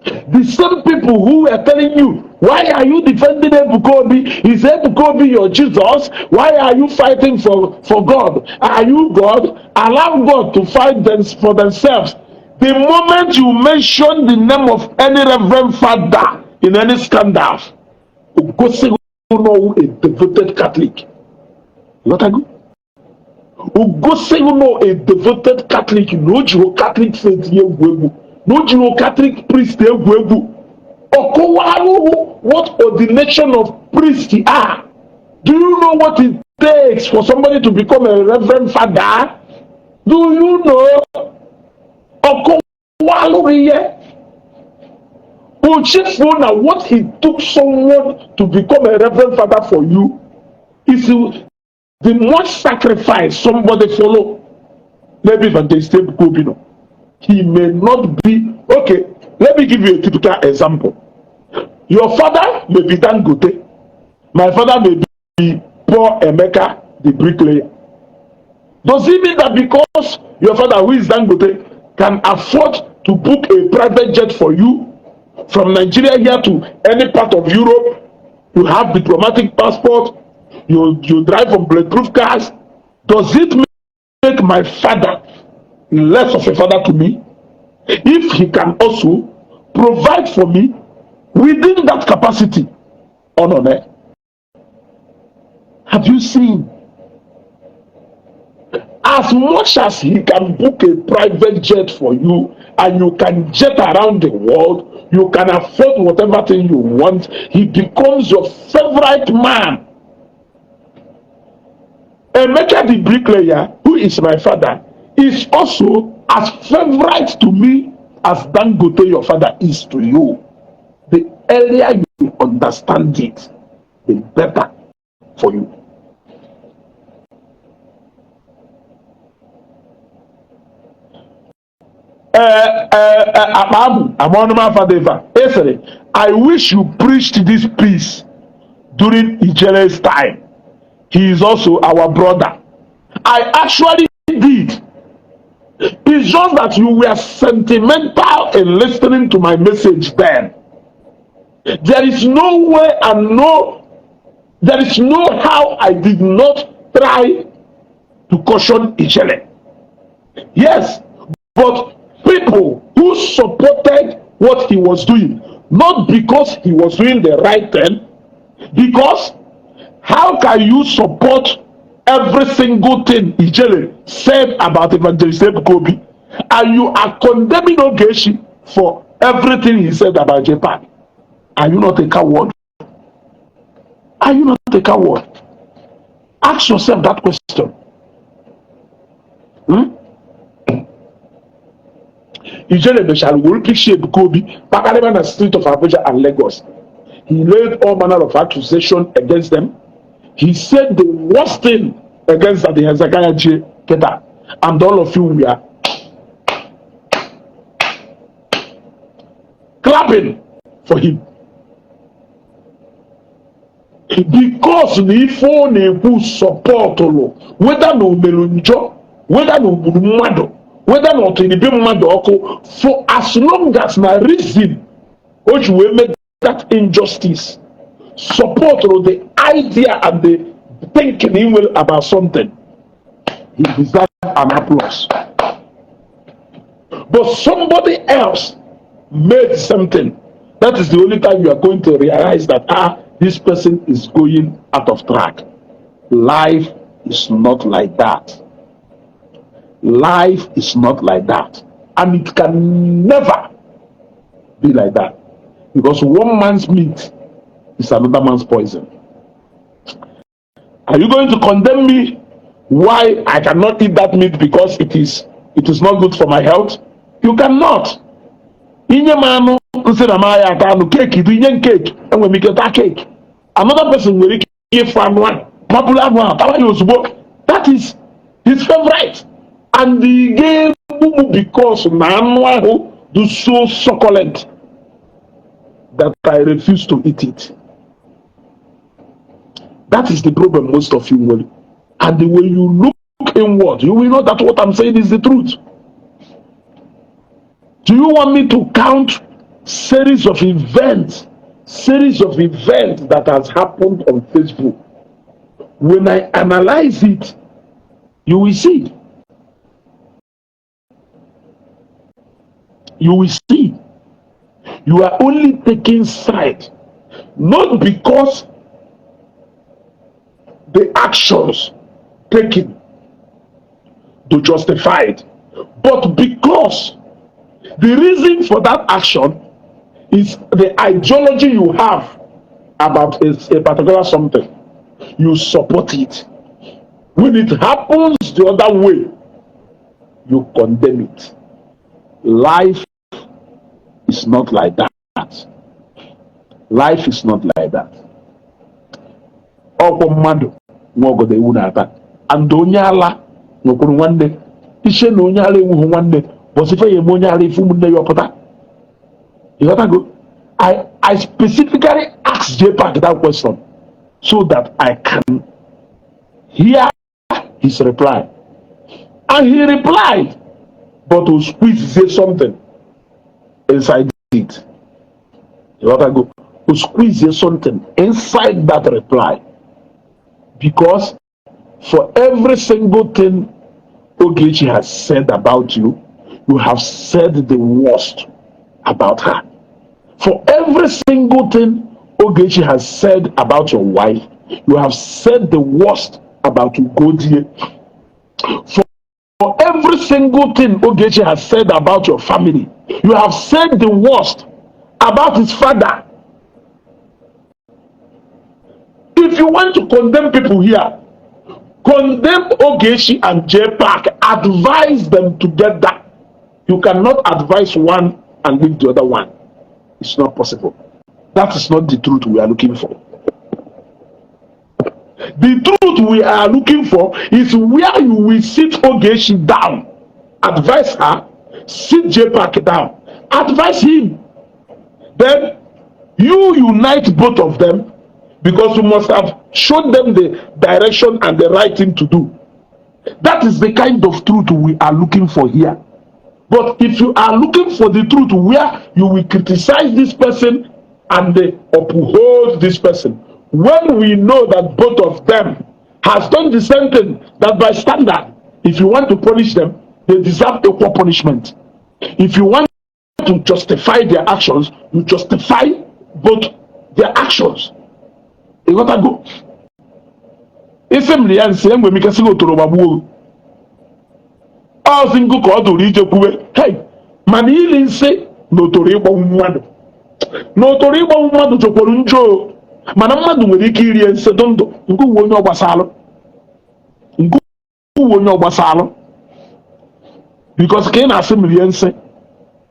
The same people who are telling you, why are you defending Ebukobi? Is Ebukobi your Jesus? Why are you fighting for God? Are you God? Allow God to fight them for themselves. The moment you mention the name of any reverend father in any scandal, Ogechi a devoted Catholic. What I go? Ogechi a devoted Catholic. No Jew Catholic faith here. No Jew Catholic priest here. What ordination of priests are? Do you know what it takes for somebody to become a reverend father? Do you know? What it took someone to become a reverend father for you is the much sacrifice somebody follow. Maybe if they stay Gobino, he may not be okay. Let me give you a typical example. Your father may be Dangote. My father may be Paul Emeka, the bricklayer. Does it mean that because your father, who is Dangote, can afford to book a private jet for you from Nigeria here to any part of Europe? You have diplomatic passport, you drive on bulletproof cars. Does it make my father less of a father to me if he can also provide for me within that capacity? Or not? Have you seen? As much as he can book a private jet for you and you can jet around the world, you can afford whatever thing you want, he becomes your favorite man. Emeka the bricklayer, who is my father, is also as favorite to me as Dangote your father is to you. The earlier you understand it, the better for you. I wish you preached this peace during Ijele's time. He is also our brother. I actually did. It's just that you were sentimental in listening to my message then. There is no way and there is no how I did not try to caution Ijele. Yes, but people who supported what he was doing, not because he was doing the right thing, because how can you support every single thing Ijele said about Evangelist Kobe, and you are condemning Ogechi for everything he said about Jpac? Are you not a coward? Are you not a coward? Ask yourself that question. Ijele Beshal will appreciate Kobe, Pakalema na street of Abuja and Lagos. He laid all manner of accusation against them. He said the worst thing against the Hezekiah Jpac, and all of you were clapping for him. Because the phone who support whether no melunjo, whether no mado, whether not in the mado, for as long as my reason which will make that injustice support the idea and the thinking he will about something, he deserves an applause. But somebody else made something. That is the only time you are going to realize that this person is going out of track. Life is not like that. Life is not like that. And it can never be like that. Because one man's meat is another man's poison. Are you going to condemn me why I cannot eat that meat because it is not good for my health? You cannot. Cake, and when we get that cake, another person will give one. That is his favorite. And the game because man do so succulent that I refuse to eat it. That is the problem most of you will. And the way you look inward, you will know that what I'm saying is the truth. Do you want me to count series of events that has happened on Facebook? When I analyze it, you will see. You will see. You are only taking side, not because the actions taken to justify it, but because the reason for that action is the ideology you have about a particular something. you support it. When it happens the other way, you condemn it. Life is not like that. Life is not like that. Ọkwa mmadụ nwogodo ewu na-ata. And onye ala nwekwuru nwanne. Ishe na onye ala ewughị nwanne. Bọsife ya eme onye ala ifu ụmụnne ya ọpụta. You gotta go. I specifically asked Jpac that question so that I can hear his reply. And he replied, but to squeeze something inside it. You gotta go. To squeeze something inside that reply. Because for every single thing Ogechi has said about you, you have said the worst about her. For every single thing Ogechi has said about your wife, you have said the worst about Ugodie. For every single thing Ogechi has said about your family, you have said the worst about his father. If you want to condemn people here, condemn Ogechi and Jpac, advise them together. You cannot advise one and leave the other one. It's not possible. That is not the truth we are looking for. The truth we are looking for is where you will sit Ogechi down, advise her, sit Jpac down, advise him. Then you unite both of them, because you must have shown them the direction and the right thing to do. That is the kind of truth we are looking for here. But if you are looking for the truth where you will criticize this person and they uphold this person, when we know that both of them has done the same thing, that by standard, if you want to punish them, they deserve equal punishment. If you want to justify their actions, you justify both their actions. You gotta go. Assembly and same way make us go to Robabu. All single call to Rijekuwe. Hey, Manili say no to Reba Umado. No to Reba Umado to Porunjo. Manamadu with Ikiri and Sedondo. You go on your basalo. You go on your basalo. Because Ken Assembly and say,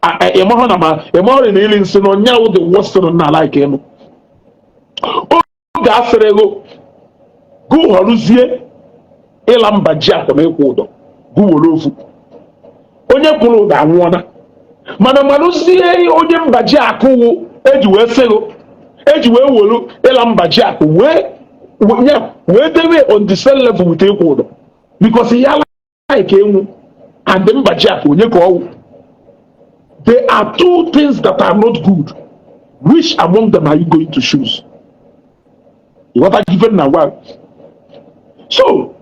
I am more in alien sin on now the Western like him. Gasrego go horuzie ilamba jako na ekwodo go wolofu onye kwuru da anwụọna mana manuzie onye mbaji akụ eji wee sego eji wee wolu ilamba jako wee dewe on the same level with ekwodo because he like enwu and the mbaji akụ onye ka owu. There are two things that are not good. Which among them are you going to choose? What are given now? So,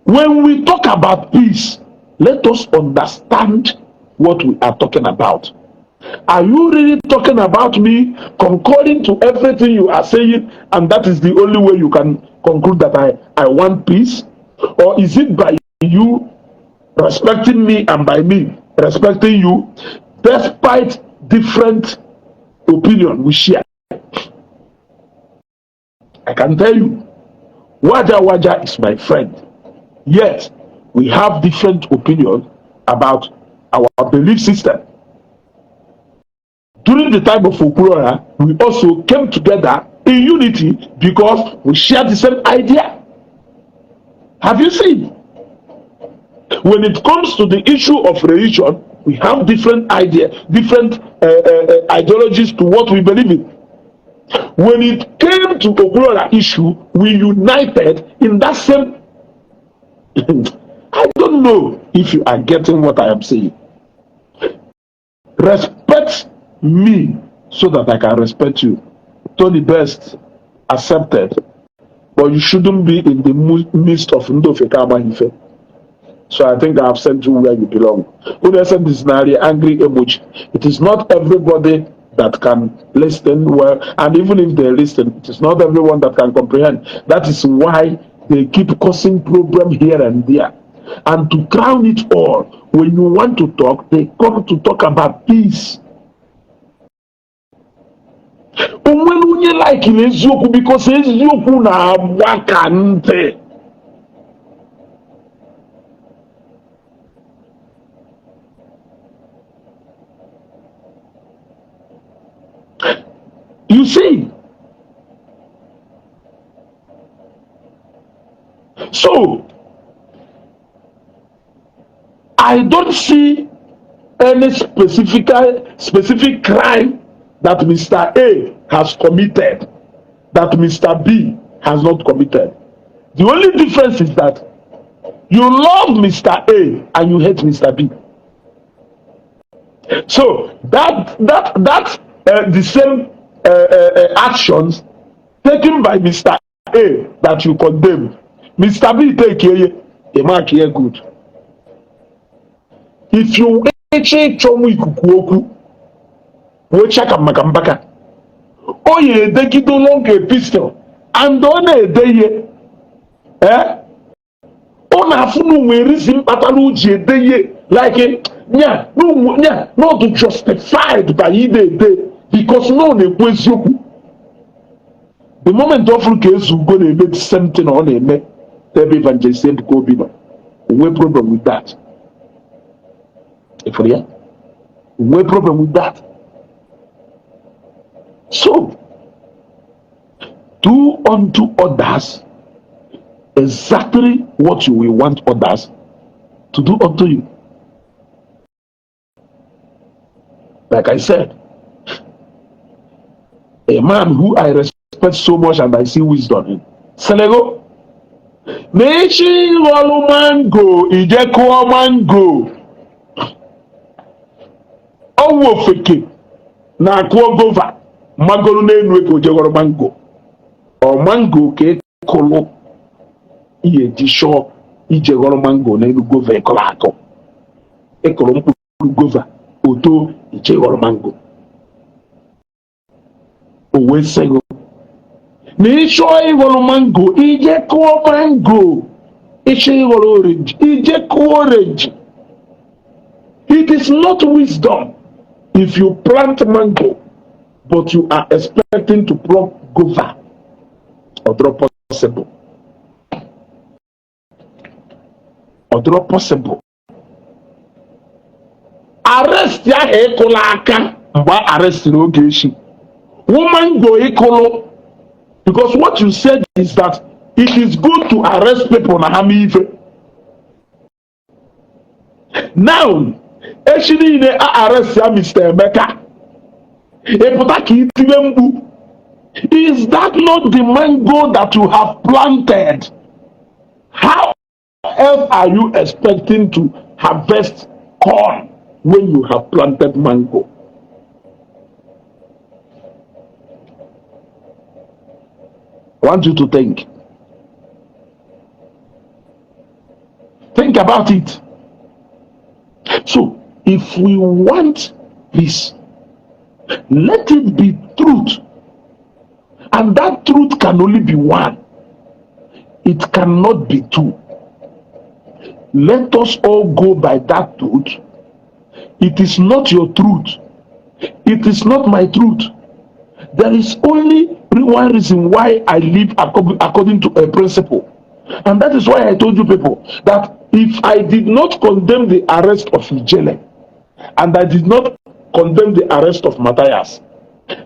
when we talk about peace, let us understand what we are talking about. Are you really talking about me concurring to everything you are saying, and that is the only way you can conclude that I want peace? Or is it by you respecting me and by me respecting you, despite different opinion we share? I can tell you, Waja is my friend. Yet, we have different opinions about our belief system. During the time of Okurora, we also came together in unity because we share the same idea. Have you seen? When it comes to the issue of religion, we have different ideas, different ideologies to what we believe in. When it came to Okurora issue, we united in that same. I don't know if you are getting what I am saying. Respect me so that I can respect you. Tony Best accepted, but you shouldn't be in the midst of Ndofekama. So I think I have sent you where you belong. When I send this angry emoji, it is not everybody that can listen well, and even if they listen, it is not everyone that can comprehend. That is why they keep causing problem here and there. And to crown it all, when you want to talk, they come to talk about peace. When onye like n'eziokwu because eziokwu na-agba ka ntị. You see, so I don't see any specific crime that Mr. A has committed that Mr. B has not committed. The only difference is that you love Mr. A and you hate Mr. B. So that the same actions taken by Mr. A that you condemn, Mr. B take here, a mark here good. If you chomu ikuku oku, wochaka makambaka, oye dekido long a pistol, and on a day, on a funu reason patalu je like it, not to justified by either day. Because no ne kwezi okwu. The moment of case you go to make something on a me, tell evangelist go be no. We problem with that. If we problem with that. So do unto others exactly what you will want others to do unto you. Like I said, a man who I respect so much and I see wisdom in. Selego. Mechi walu mango, ijeko mango. Owo feke. Na kwa gova. Magolu ne nweke ojegoro mango. O mango ke kolo. Iye jisho ijegoro mango na enu gova ekola ato. Ekolo mpu gova. Oto ijegoro mango. Owe sego. N'isho iwolo mango, ije ko mango. Ishe iwolo orange, ije ko orange. It is not wisdom if you plant mango, but you are expecting to plug guava or drop possible. Or drop possible. Arrest ya ekola aka, mba arrest no Ogechi. Woman go equal because what you said is that it is good to arrest people na hamive. Now, actually they arrest ya Mr. Emeka. Is that not the mango that you have planted? How else are you expecting to harvest corn when you have planted mango? I want you to think. Think about it. So, if we want peace, let it be truth. And that truth can only be one. It cannot be two. Let us all go by that truth. It is not your truth. It is not my truth. There is only one reason why I live according to a principle. And that is why I told you people that if I did not condemn the arrest of Ijele and I did not condemn the arrest of Matthias,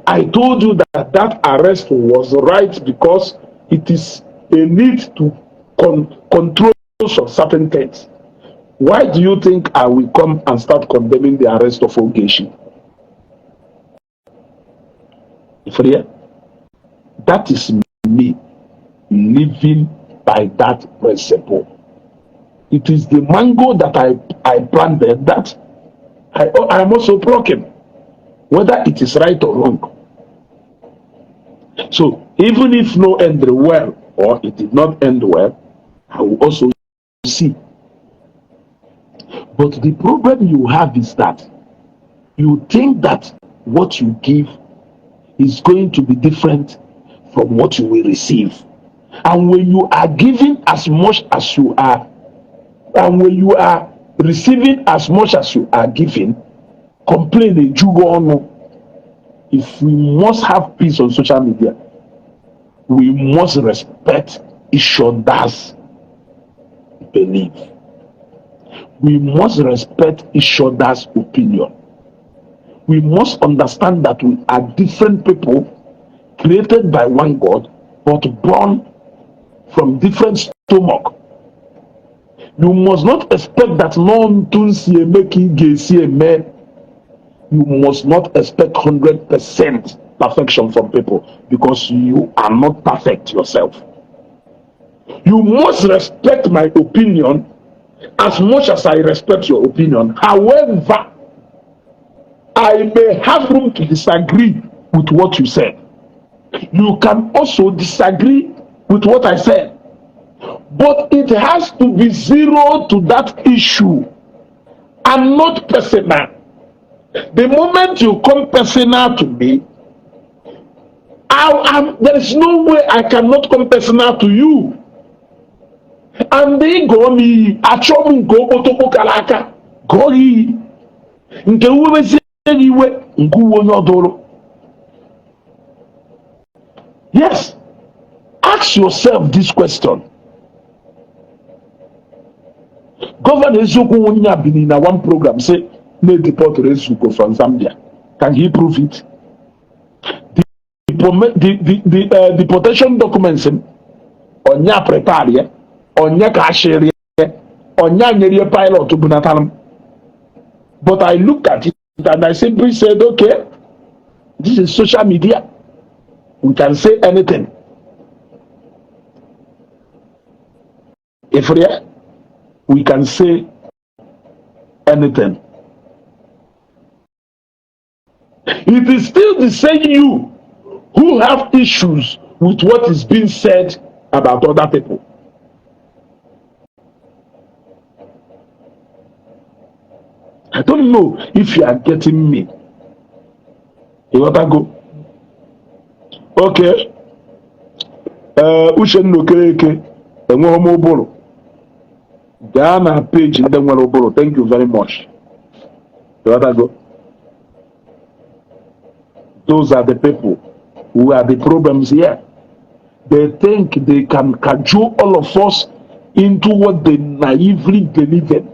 I told you that that arrest was right because it is a need to control some certain things. Why do you think I will come and start condemning the arrest of Ogechi? That is me living by that principle. It is the mango that I planted that I am also plucking, whether it is right or wrong. So even if no end well or it did not end well, I will also see. But the problem you have is that you think that what you give is going to be different from what you will receive. And when you are giving as much as you are, and when you are receiving as much as you are giving, complain if we must have peace on social media, we must respect each other's belief. We must respect each other's opinion. We must understand that we are different people created by one God, but born from different stomach. You must not expect that you must not expect 100% perfection from people, because you are not perfect yourself. You must respect my opinion as much as I respect your opinion. However, I may have room to disagree with what you said. You can also disagree with what I said. But it has to be zero to that issue and not personal. The moment you come personal to me, there is no way I cannot come personal to you. And they go me, achom go otoko kalaka, go yi, nke uwe iwe, nkuwo nyodoro. Yes, ask yourself this question. Governor Eziokwu Onyabini in one program say, "May deport Ezuko from Zambia." Can he prove it? The deportation documents Onya prepare, Onya cashier, Onya nyeri pilot to Bunatalam. But I looked at it and I simply said, okay, this is social media. We can say anything. If we can say anything. It is still the same you who have issues with what is being said about other people. I don't know if you are getting me. You want to go? Okay. Ogechi Okeke Njaka. Ghana page in the world. Thank you very much. You want to go? Those are the people who are the problems here. They think they can cajole all of us into what they naively believe in.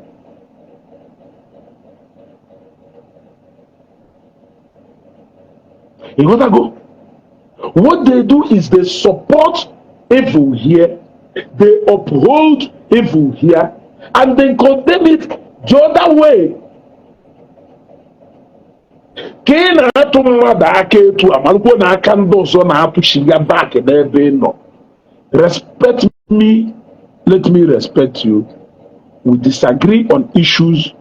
You gotta go. What they do is they support evil here, they uphold evil here, and they condemn it the other way. Respect me, let me respect you. We disagree on issues.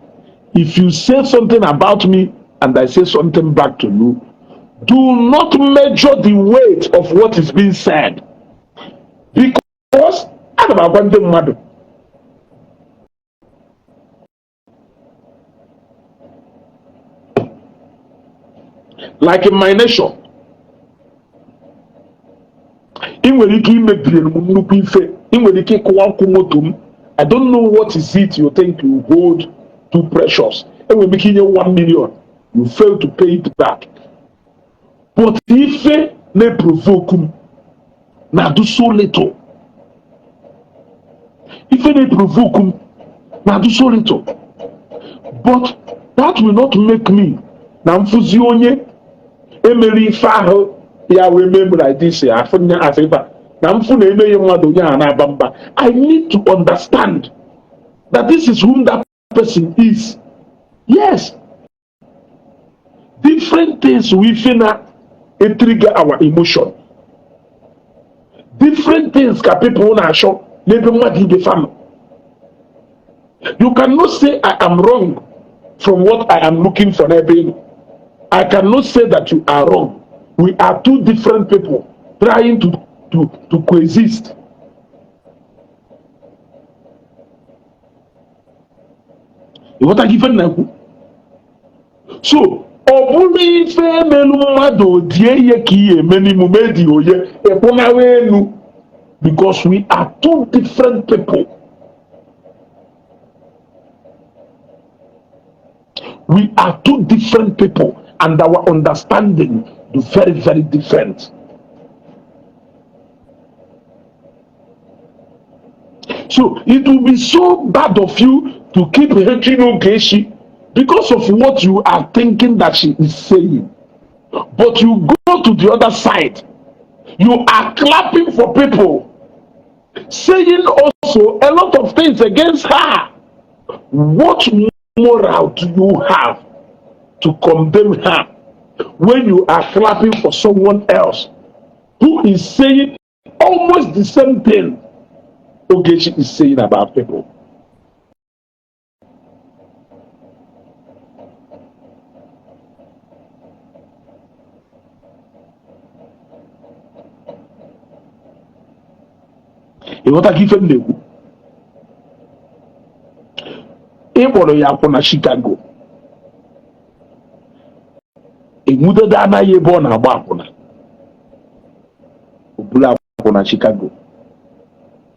If you say something about me and I say something back to you, do not measure the weight of what is being said, because like in my nation, I don't know what is it you think you hold too precious, and we're making you 1 million, you fail to pay it back. But if they provoke now do so little. If they provoke now do so little. But that will not make me now fusionye Emily Faho ya we remember like this I need to understand that this is whom that person is. Yes. Different things within it trigger our emotion. Different things can people wanna show. You cannot say I am wrong from what I am looking for. I cannot say that you are wrong. We are two different people trying to coexist. You want to give it now? So because we are two different people. We are two different people, and our understanding Very, very different. So it will be so bad of you to keep hating Ogechi because of what you are thinking that she is saying. But you go to the other side, you are clapping for people, saying also a lot of things against her. What moral do you have to condemn her when you are clapping for someone else who is saying almost the same thing Ogechi is saying about people? Ịghọta ka ife m na-ekwu? Ị kpọrọ ya akwụ na Chicago, enwudedo anaghị ebe ọ na-agba akwụna, o buru akwụ na Chicago.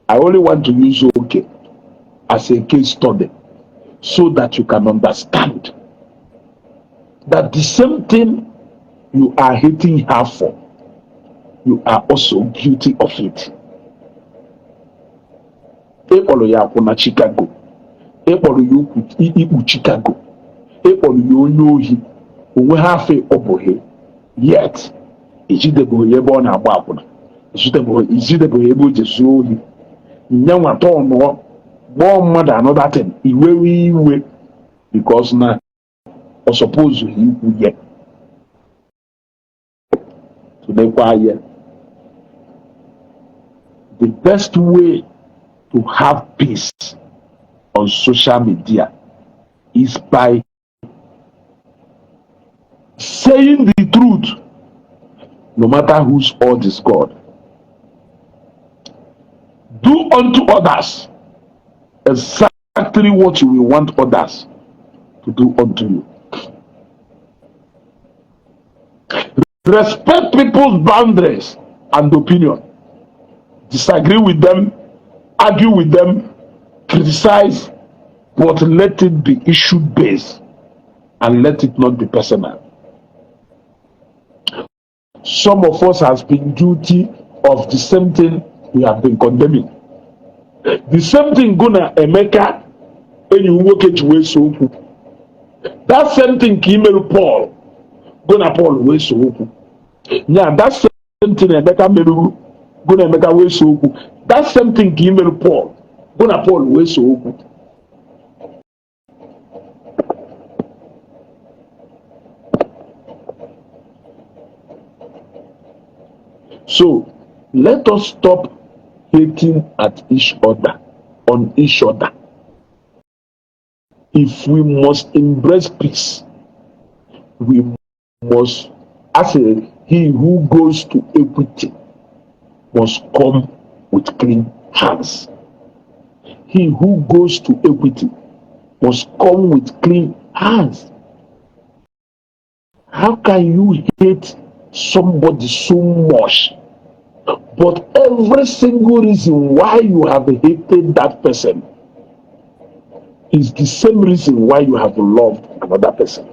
I only want to use Oke as a case study so that you can understand that the same thing you are hating her for, you are also guilty of it. Ekpọrọ ya akwụ na Chicago, ekpọrọ ya ikpu Chicago, ekpọrọ ya onye ohi, onwe ha afe ọ bụghị, yet ejidebụghị ebe ọ na-agba akwụna, ejidebụghị ebe o ji zuo ohi, nye nwata ọnụọ gbọọ mmadụ another thing, iwewe iwe because na ọ suppose ikwu ya tụlekwa ya. The best way to have peace on social media is by saying the truth, no matter whose fault is God. Do unto others exactly what you will want others to do unto you. Respect people's boundaries and opinion. Disagree with them, argue with them, criticize, but let it be issue-based and let it not be personal. Some of us has been guilty of the same thing we have been condemning. The same thing gonna Emeka enyi nwoke ji wee so okwu. That same thing ka imelu Paul gonna Paul wee so okwu. Yeah, that same thing Emeka meru gonna Emeka wee so okwu. That same thing ka imelu Paul gonna Paul wee so okwu. So let us stop hating at each other, on each other. If we must embrace peace, we must, as he who goes to equity must come with clean hands. He who goes to equity must come with clean hands. How can you hate somebody so much, but every single reason why you have hated that person is the same reason why you have loved another person?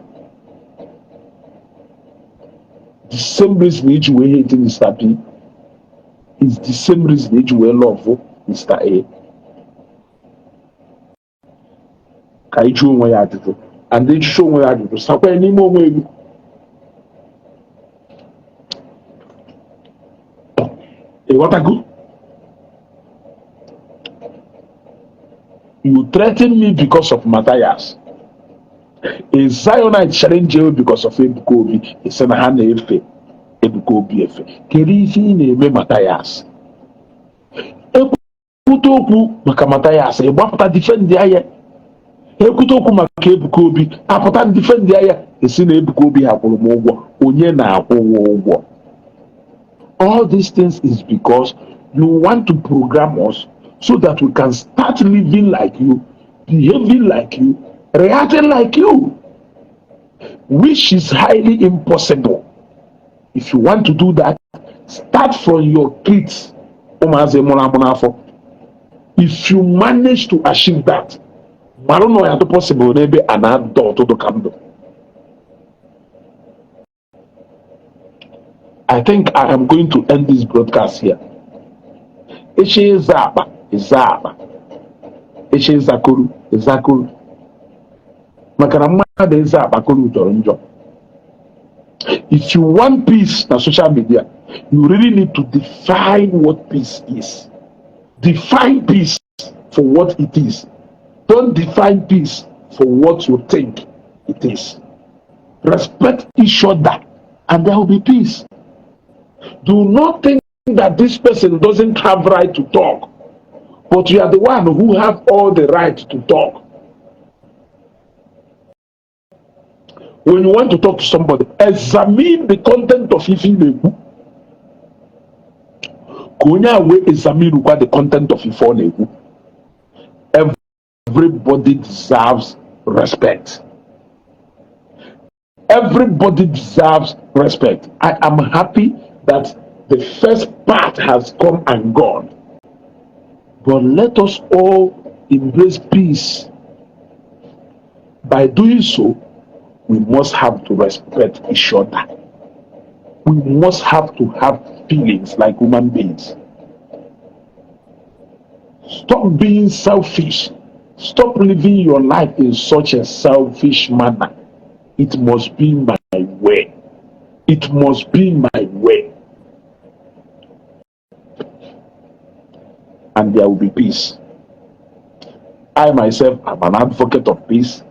The same reason which you were hating Mr. B is the same reason which you were love Mr. A. Ka iju onwe ya ajụjụ, and iju onwe ya ajụjụ sakwa n'ime onwe gị. What a good. You threaten me because of Matthias. A Zionite challenge you because of Ebuka Obi. It's an hand efe. Ebuka Obi efe. Keri ife na-eme Matthias. Ekwute okwu maka Matthias. Egbapụta defend ya. Ekwute okwu maka Ebuka Obi. Apụta defend ya. Esi na Ebuka Obi ha kwụrụ m ụgwọ. Onye na-akwụ ụgwọ. All these things is because you want to program us so that we can start living like you, behaving like you, reacting like you, which is highly impossible. If you want to do that, start from your kids. If you manage to achieve that, marono ya to possible maybe an adult to come. I think I am going to end this broadcast here. Eche Zaba is Zaba. Eche Zakuru is Zakuru. Makarama de Zaba Kuru Joronjo. If you want peace on social media, you really need to define what peace is. Define peace for what it is. Don't define peace for what you think it is. Respect each other and there will be peace. Do not think that this person doesn't have right to talk, but you are the one who have all the right to talk. When you want to talk to somebody, examine the content of if you examine what the content of your phone. Everybody deserves respect. Everybody deserves respect. I am happy that the first part has come and gone. But let us all embrace peace. By doing so, we must have to respect each other. We must have to have feelings like human beings. Stop being selfish. Stop living your life in such a selfish manner. It must be my way. It must be my way. And there will be peace. I myself am an advocate of peace,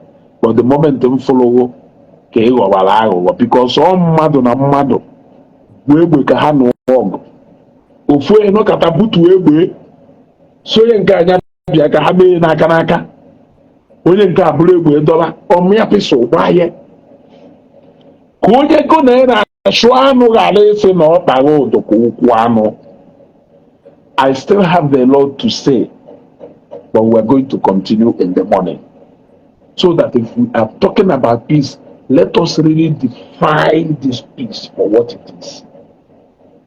but the moment I follow because all mmadụ na mmadụ bụ egbe ka ha nọ ọgụ. Ofu onye nọkọta butu egbe so onye nke anya bịa ka ha mee n'aka n'aka. Onye nke a bụrụ egbe dọla ọmịa pịsụ gba ya. Ka onye go na na-achụ anụ ghara ịsị na ọ kpara ụdọ ka ụkwụ anụ. I still have a lot to say, but we're going to continue in the morning. So that if we are talking about peace, let us really define this peace for what it is.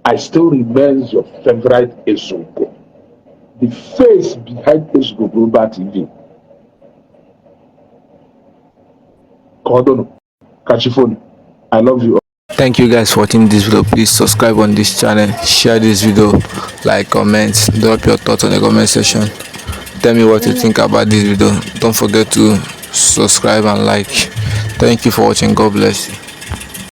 I still remain your favorite Esoko, the face behind Esoko Global TV. Kodono, Kachifoni, I love you all. Thank you guys for watching this video. Please subscribe on this channel, share this video, like, comment, drop your thoughts on the comment section. Tell me what you think about this video. Don't forget to subscribe and like. Thank you for watching. God bless you.